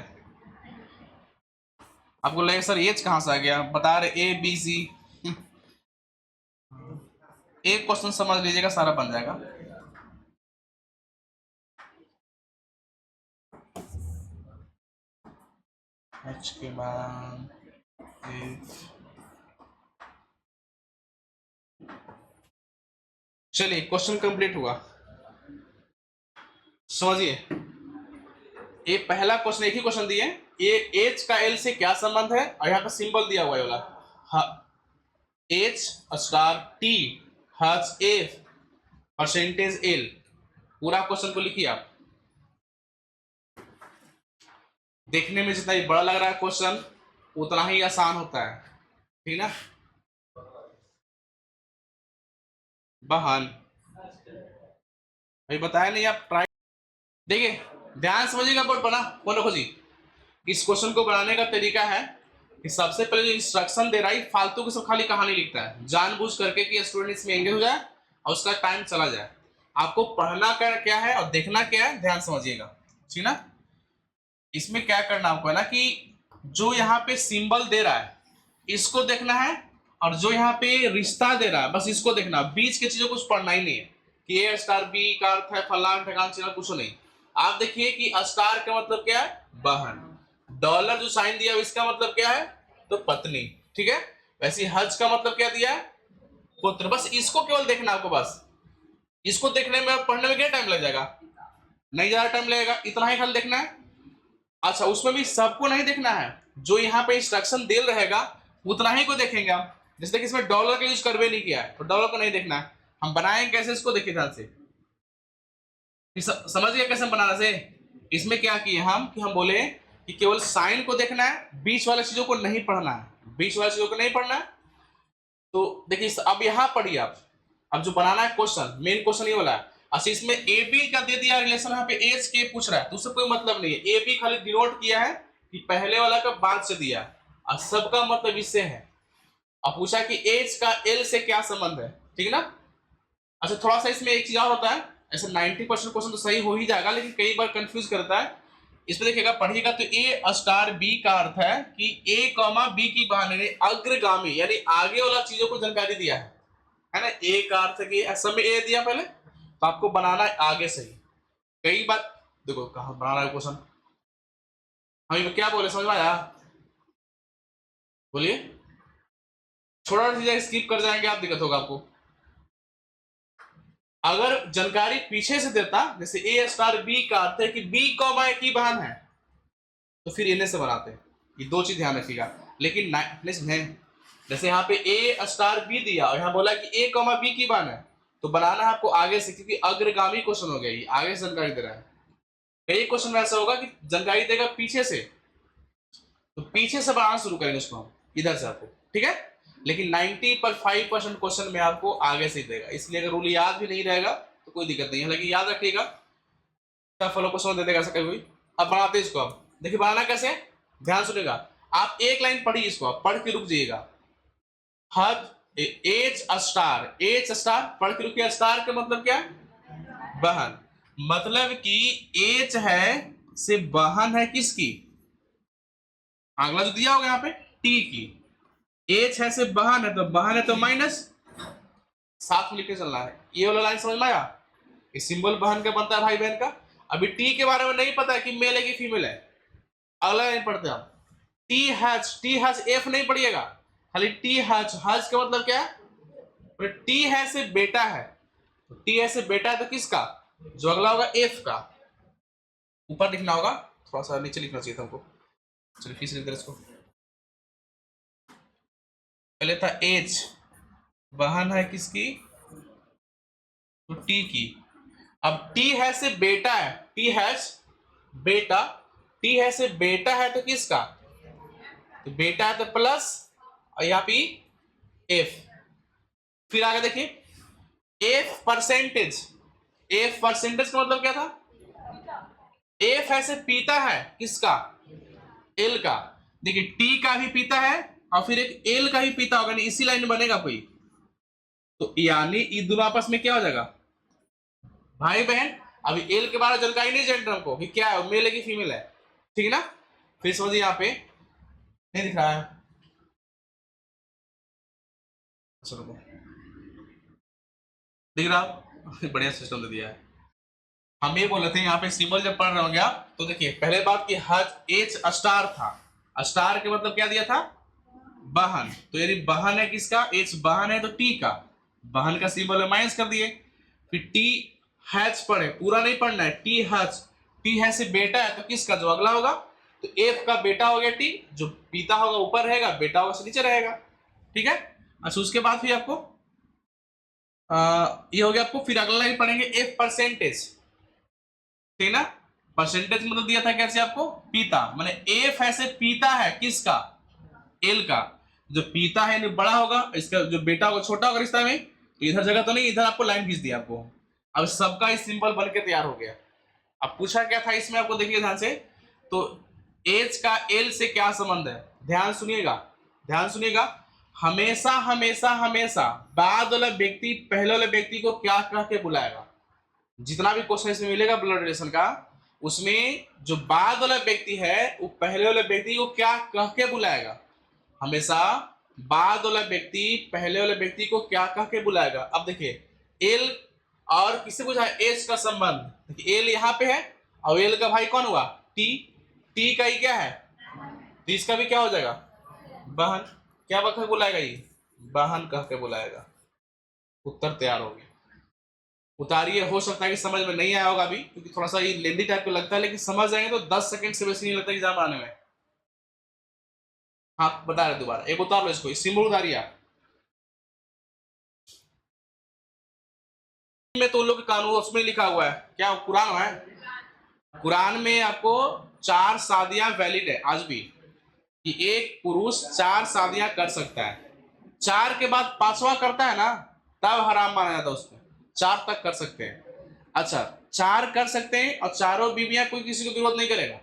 आपको लगेगा सर एच कहां से आ गया, बता रहे ए बी सी। एक क्वेश्चन समझ लीजिएगा सारा बन जाएगा। एच के बाद चलिए क्वेश्चन कंप्लीट हुआ, समझिए। ये पहला क्वेश्चन, एक ही क्वेश्चन दिए, ये एच का एल से क्या संबंध है, और यहाँ पे सिंबल दिया हुआ है वाला H star T Hutch F percentage L. पूरा क्वेश्चन को लिखिए आप। देखने में जितना ही बड़ा लग रहा है क्वेश्चन उतना ही आसान होता है, ठीक ना। बहन अभी बताया नहीं, आप ट्राई देखिए, ध्यान समझिएगा। बोर्ड बना कौन रखो जी। इस क्वेश्चन को बनाने का तरीका है कि सबसे पहले जो इंस्ट्रक्शन दे रहा है फालतू की सब खाली कहानी लिखता है जानबूझ करके कि स्टूडेंट इसमें एंगेज हो जाए और उसका टाइम चला जाए। आपको पढ़ना क्या है और देखना क्या है, ध्यान समझिएगा, ठीक ना। इसमें क्या करना आपको है ना कि जो यहाँ पे सिंबल दे रहा है इसको देखना है, और जो यहाँ पे रिश्ता दे रहा है बस इसको देखना, बीच की चीजों को कुछ पढ़ना ही नहीं है कि ए स्टार बी का अर्थ है फलान ठिकान चीज कुछ नहीं। आप देखिए कि स्टार का मतलब क्या है, बहन। डॉलर जो साइन दिया इसका मतलब क्या है, तो पत्नी, ठीक है। वैसे हज का मतलब क्या दिया है, पुत्र। बस इसको केवल देखना आपको, बस इसको देखने में पढ़ने में क्या टाइम लग जाएगा, नहीं ज्यादा टाइम लगेगा, इतना ही खाली देखना है। अच्छा उसमें भी सबको नहीं देखना है, जो यहाँ पे इंस्ट्रक्शन दे रहेगा उतना ही को देखेंगे आप। जैसे कि इसमें डॉलर का यूज करवे नहीं किया है तो डॉलर को नहीं देखना है। हम बनाएंगे कैसे इसको, देखिए ध्यान से, समझ गए कैसे बनाना से। इसमें क्या किए हम कि हम बोले कि केवल साइन को देखना है, बीच वाले चीजों को नहीं पढ़ना है, बीच वाले चीजों को नहीं पढ़ना है। तो देखिए अब यहाँ पढ़िए आप, अब जो बनाना है क्वेश्चन, मेन क्वेश्चन ये वाला है। अच्छा इसमें ए बी का दे दिया रिलेशन, यहाँ पे एच के पूछ रहा है तो उससे कोई मतलब नहीं है, ए बी खाली डिनोट किया है कि पहले वाला का बाद से दिया, और सबका मतलब इससे है। अब पूछा कि एच का एल से क्या संबंध है, ठीक है ना। अच्छा थोड़ा सा इसमें एक चीज और होता है, ऐसे 90% क्वेश्चन तो सही हो ही जाएगा लेकिन कई बार कंफ्यूज करता है। इसमें देखिएगा पढ़िएगा तो ए स्टार बी का अर्थ है कि ए कॉमा बी की बहाने अग्रगामी यानी आगे वाला चीजों को जानकारी दिया है ना। ए का अर्थ है कि सब में ए दिया पहले, तो आपको बनाना है आगे से ही। कई बार देखो कहाँ बना रहा है क्वेश्चन। हम ये क्या बोले, समझ में आया? बोलिए। छोटा चीजें स्किप कर जाएंगे आप, दिक्कत होगा आपको। अगर जानकारी पीछे से देता, जैसे ए स्टार बी का अर्थ है कि बी कॉमा की बहन है, तो फिर इन्हें से बनाते हैं। ये दो चीज ध्यान रखिएगा। लेकिन जैसे यहाँ पे ए स्टार बी दिया और यहाँ बोला कि ए कॉमा बी की बहन है, तो बनाना है आपको आगे से, क्योंकि अग्रगामी क्वेश्चन हो गया, ये आगे से जानकारी दे रहा है। कई क्वेश्चन में ऐसा होगा कि जानकारी देगा पीछे से, तो पीछे से बनाना शुरू करेंगे उसको हम इधर से आपको, ठीक है। लेकिन 95% क्वेश्चन में आपको आगे से ही देगा, इसलिए अगर रूल याद भी नहीं रहेगा तो कोई दिक्कत नहीं है, लेकिन याद रखिएगा फॉलो क्वेश्चन दे देगा ऐसा कभी। अब बनाते इसको, अब देखिए बनाना कैसे, ध्यान सुनेगा। आप एक लाइन पढ़िए इसको, आप पढ़ के रुक जाइएगा। हद एच स्टार पढ़ के रुकिए। स्टार का मतलब क्या? बहन। मतलब कि एच है से बहन है किसकी? अगला जो दिया होगा यहाँ पे टी की। एच है से बहन है, तो बहन है तो माइनस, साथ में लिखे चलना है। ये वाला लाइन समझ में आया? ये सिंबल बहन का बनता है भाई बहन का। अभी टी के बारे में नहीं पता है कि मेल है कि फीमेल है। अगला लाइन पढ़ते हैं हम। टी हैज एफ नहीं पढ़िएगा, खाली टी हैज का मतलब क्या है? टी है से बेटा है, तो टी है से बेटा है तो किसका? जो अगला होगा एफ का। ऊपर लिखना होगा, थोड़ा सा नीचे लिखना चाहिए था हमको। चलिए फिर से लिख दे इसको। पहले था एच, बहन है किसकी? तो टी की। अब टी है से बेटा है, टी हैज बेटा, टी है से बेटा है तो किसका? तो बेटा है तो प्लस, और यहाँ पे एफ। फिर आगे देखिए एफ परसेंटेज। एफ परसेंटेज का मतलब क्या था? एफ है से पीता है किसका? एल का। देखिए टी का भी पीता है और फिर एक एल का भी पीता होगा, नहीं इसी लाइन में बनेगा कोई, तो यानी ये दोनों आपस में क्या हो जाएगा? भाई बहन। अभी एल के बारे में जानकारी नहीं जानते हमको कि क्या है, मेल है कि फीमेल है, ठीक है ना। फिर समझिए यहाँ पे नहीं दिख रहा है, चलो दिख रहा बढ़िया सिस्टम दे दिया है। हम ये बोल रहे थे यहाँ पे सिंबल जब पढ़ रहे होंगे आप, तो देखिए पहले बात की हज एच स्टार था। स्टार के मतलब क्या दिया था? बहन। तो यदि बहन है किसका? एच बहन है तो टी का, बहन का सिंबल है माइनस कर दिए। फिर टी हैच पढ़े, पूरा नहीं पढ़ना है। टी हैच, टी है से बेटा है तो किसका? जो अगला होगा, तो एफ का बेटा हो गया टी, जो पिता होगा ऊपर रहेगा, बेटा होगा नीचे रहेगा, ठीक है। अच्छा उसके बाद फिर आपको ये हो गया आपको। फिर अगला लाइन पढ़ेंगे एफ परसेंटेज, ठीक ना। परसेंटेज मतलब दिया था कैसे आपको? पीता, माने एफ ऐसे पीता है किसका? एल का। जो पीता है बड़ा होगा, इसका जो बेटा होगा छोटा होगा रिश्ता में, तो इधर जगह तो नहीं, इधर आपको लाइन खींच दिया आपको। अब सबका इस सिंबल बन के तैयार हो गया। अब पूछा क्या था इसमें आपको, देखिए ध्यान से। तो एच का एल से क्या संबंध है? ध्यान सुनिएगा, ध्यान सुनिएगा। हमेशा हमेशा हमेशा बाद वाला व्यक्ति पहले वाले व्यक्ति को क्या कह के बुलाएगा? जितना भी क्वेश्चन इसमें मिलेगा ब्लड रिलेशन का, उसमें जो बाद वाला व्यक्ति है वो पहले वाले व्यक्ति को क्या कह के बुलाएगा? हमेशा बाद वाला व्यक्ति पहले वाले व्यक्ति को क्या कह के बुलाएगा? अब देखिए एल और किससे पूछा है? एच का संबंध। देखिए एल यहाँ पे है और एल का भाई कौन हुआ? टी। टी का ही क्या है? तो इसका भी क्या हो जाएगा? बहन। क्या कह के बुलाएगा? ये बहन कह के बुलाएगा। उत्तर तैयार हो गया। उतारिए, हो सकता है कि समझ में नहीं आया होगा अभी, क्योंकि थोड़ा सा ये लेंदी टाइप का लगता है, लेकिन समझ जाएंगे तो 10 सेकंड से बेसी नहीं लगता एग्जाम आने में। हाँ बता रहे दोबारा, एक उतार लो इसको, सिंबल उतारिए आप। में तो उन लोग के कानून उसमें लिखा हुआ है, क्या कुरान है? कुरान में आपको 4 शादियां वैलिड है आज भी, कि एक पुरुष 4 शादियां कर सकता है। 4 के बाद 5वां करता है ना, तब हराम माना जाता है उसको। 4 तक कर सकते हैं। अच्छा 4 कर सकते हैं और चारों बीवियां कोई किसी को विरोध नहीं करेगा।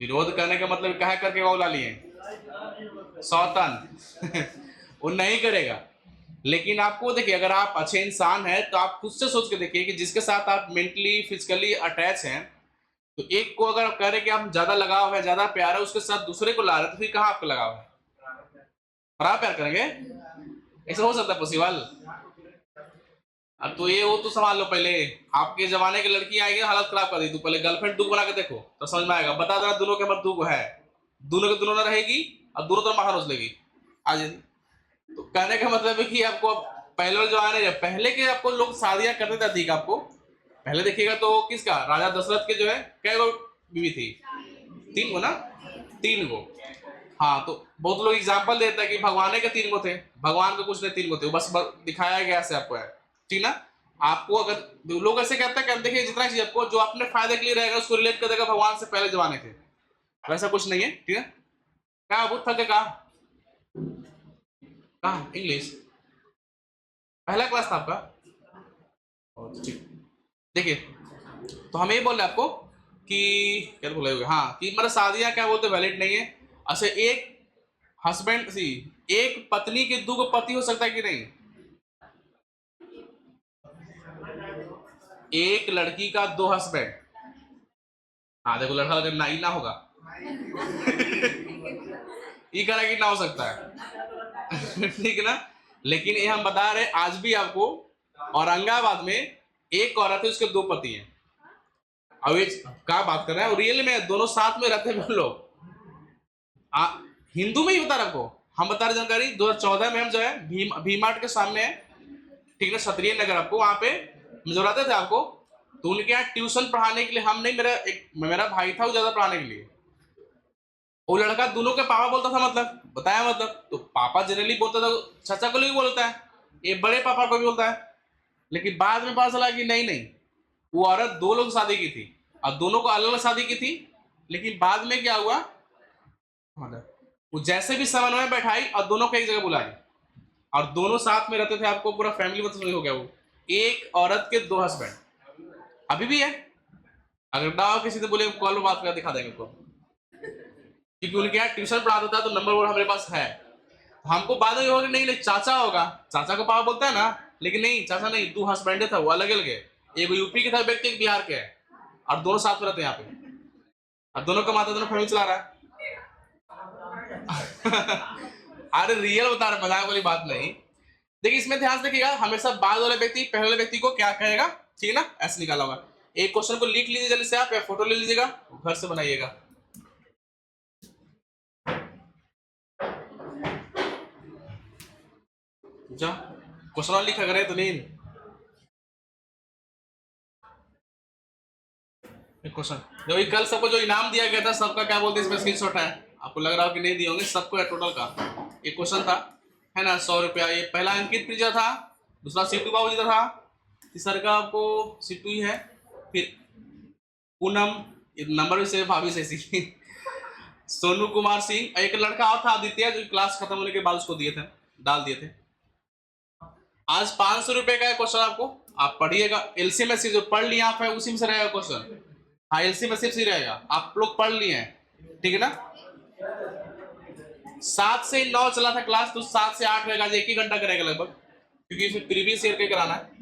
विरोध करने का मतलब क्या है? करके गौला लिए सौतन वो नहीं करेगा। लेकिन आपको देखिए, अगर आप अच्छे इंसान हैं तो आप खुद से सोच के देखिए कि जिसके साथ आप मेंटली फिजिकली अटैच हैं, तो एक को अगर आप कह रहे कि आप ज्यादा लगाव है, ज्यादा प्यार है, उसके साथ दूसरे को ला रहे, तो फिर कहाँ आपका लगाव है? खराब प्यार करेंगे? ऐसा हो सकता है पॉसिबल? अब तो ये वो तो संभाल लो पहले। आपके जमाने की लड़की आएगी हालत खराब कर दी, तू पहले गर्लफ्रेंड दुख बना के देखो तो समझ में आएगा। बता देना दोनों के अंदर दुख है, दोनों के दोनों ना रहेगी और दोनों तरफ माथा नोच लेगी आज। तो कहने का मतलब है कि आपको पहले वाले जमाने में पहले के आपको लोग शादियां करते थे अधिक। आपको पहले देखिएगा तो किसका, राजा दशरथ के जो है कै गो बीवी थी, 3 गो ना, 3 गो। हाँ तो बहुत लोग एग्जाम्पल देते हैं कि भगवान के 3 गो थे, भगवान के कुछ नहीं 3 गो थे, बस दिखाया गया से आपको है, ठीक ना। आपको अगर लोग ऐसे कहते हैं कि देखिए जितना चीज आपको जो अपने फायदे के लिए रहेगा उसको रिलेट कर देगा भगवान से पहले जमाने के, वैसा कुछ नहीं है, ठीक है। कहा बुद्ध थक कहा कहा इंग्लिश पहला क्लास था आपका, ठीक। देखिए तो हम ये बोल रहे हैं आपको कि क्या बोले होगे, हाँ कि मतलब शादियां क्या बोलते वैलिड नहीं है। अच्छा एक हस्बैंड सी एक पत्नी के 2 पति हो सकता है कि नहीं, एक लड़की का 2 हस्बैंड। हाँ देखो लड़का अगर ना ना होगा ये करा कि ना हो सकता है ठीक है ना। लेकिन ये हम बता रहे आज भी आपको औरंगाबाद में एक औरत है उसके 2 पति हैं। अब ये क्या बात कर रहे हैं, रियल में दोनों साथ में रहते हैं लोग। हिंदू में ही बता रखो, हम बता रहे जानकारी 2014 में हम जो है भी मार्ट के सामने है, ठीक है, क्षत्रिय नगर, आपको वहां पे जो रहते थे आपको, तो उनके यहाँ ट्यूशन पढ़ाने के लिए हम नहीं, मेरा भाई था वो ज्यादा पढ़ाने के लिए। वो लड़का दोनों के पापा बोलता था, मतलब बताया, मतलब तो पापा जनरली बोलता था, चाचा को भी बोलता है, ये बड़े पापा को भी बोलता है। लेकिन बाद में पता चला कि नहीं नहीं, वो औरत 2 लोग शादी की थी और दोनों को अलग अलग शादी की थी। लेकिन बाद में क्या हुआ, वो जैसे भी समन्वय में बैठाई और दोनों को एक जगह बुलाई और दोनों साथ में रहते थे। आपको पूरा फैमिली मतलब हो गया। वो एक औरत के 2 हस्बैंड अभी भी है। अगर ना किसी से बोले कॉल में बात कर दिखा देंगे उसको, क्योंकि उनके यहाँ ट्यूशन पढ़ाता था तो नंबर 1 हमारे पास है। हमको बाद में होगा नहीं नहीं चाचा होगा, चाचा को पापा बोलता है ना, लेकिन नहीं चाचा नहीं, 2 हस्बैंड था, वो अलग अलग है। एक यूपी के था व्यक्ति, एक बिहार के है, और दोनों साथ में रहते हैं यहाँ पे, और दोनों का माता दोनों फैमिली चला रहा है अरे रियल बता रहा, मजाक वाली बात नहीं। देखिए इसमें ध्यान से देखिएगा, हमेशा बाद वाले व्यक्ति पहले वाले व्यक्ति को क्या कहेगा, ठीक है ना, ऐसे निकाला होगा। एक क्वेश्चन को लिख लीजिए जल्दी से आप, या फोटो ले लीजिएगा, घर से बनाइएगा। जा क्वेश्चन लिखा करे तो नहीं क्वेश्चन जो कल सबको जो इनाम दिया गया था सबका क्या बोलते हैं, इसमें स्क्रीनशॉट है। आपको लग रहा हो कि नहीं दिए होंगे, सबको है टोटल का। एक क्वेश्चन था है ना, 100 रुपया। ये पहला अंकित प्रिजा था, दूसरा सीटू बाबू जी का था, तीसरा का आपको सीटू ही है, फिर पूनम, नंबर भी से भाभी से सी सोनू कुमार सिंह, एक लड़का और था आदित्य जो क्लास खत्म होने के बाद उसको दिए थे, डाल दिए थे। आज 500 रुपए का क्वेश्चन आपको, आप पढ़िएगा। एलसी में से जो पढ़ लिया आप है उसी में से रहेगा क्वेश्चन। हाँ एलसी में सिर्फ ही रहेगा, आप लोग पढ़ लिए हैं, ठीक है ना। 7 से 9 चला था क्लास, तो 7 से 8 रहेगा, 1 ही घंटा करेगा लगभग, क्योंकि इसे प्रीवियस ईयर के कराना है।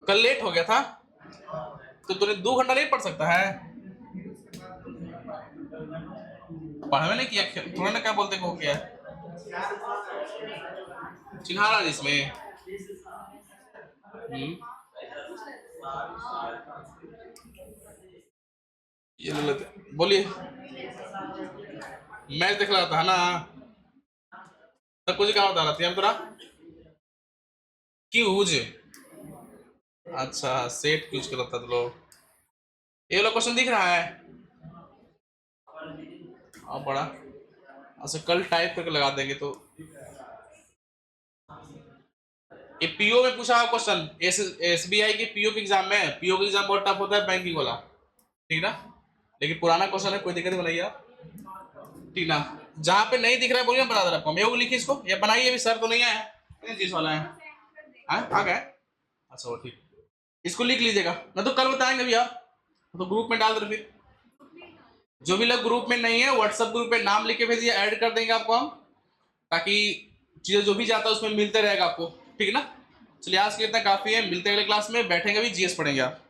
कल लेट हो गया था तो तूने 2 घंटा नहीं पढ़ सकता है, पढ़ावे नहीं किया थोड़ा ना, क्या बोलते हो क्या चिन्हा रहा इसमें। ये ले लेते, बोलिए। मैच देख रहा था ना, तब कुछ क्या बता रहा थी हम तोरा क्यूज, अच्छा सेट क्यूज कर रहा था। तो ये वाला क्वेश्चन दिख रहा है अब बड़ा, अच्छा कल टाइप करके लगा देंगे। तो ये पीओ में पूछा हुआ क्वेश्चन, एसबीआई के पीओ के एग्जाम में, पीओ का एग्जाम बहुत टफ होता है बैंकिंग वाला, ठीक ना। लेकिन पुराना क्वेश्चन है, कोई दिक्कत नहीं, बनाइए आप, ठीक ना। जहाँ पे नहीं दिख रहा है बोलिए, बता दे रहा आपको, मैं लिखिए इसको, ये बनाइए, अभी सर तो नहीं आया जिस वाला है, आ गया, अच्छा वो ठीक, इसको लिख लीजिएगा ना, तो कल बताएंगे भैया, तो ग्रुप में डाल दो। फिर जो भी लोग ग्रुप में नहीं है व्हाट्सएप ग्रुप पे नाम लिख के भेजिए, ऐड कर देंगे आपको हम, ताकि चीजें जो भी जाता है उसमें मिलते रहेगा आपको, ठीक है ना। चलिए आज के लिए इतना काफी है, मिलते हैं अगले क्लास में, बैठेंगे भी जीएस पढ़ेंगे आप।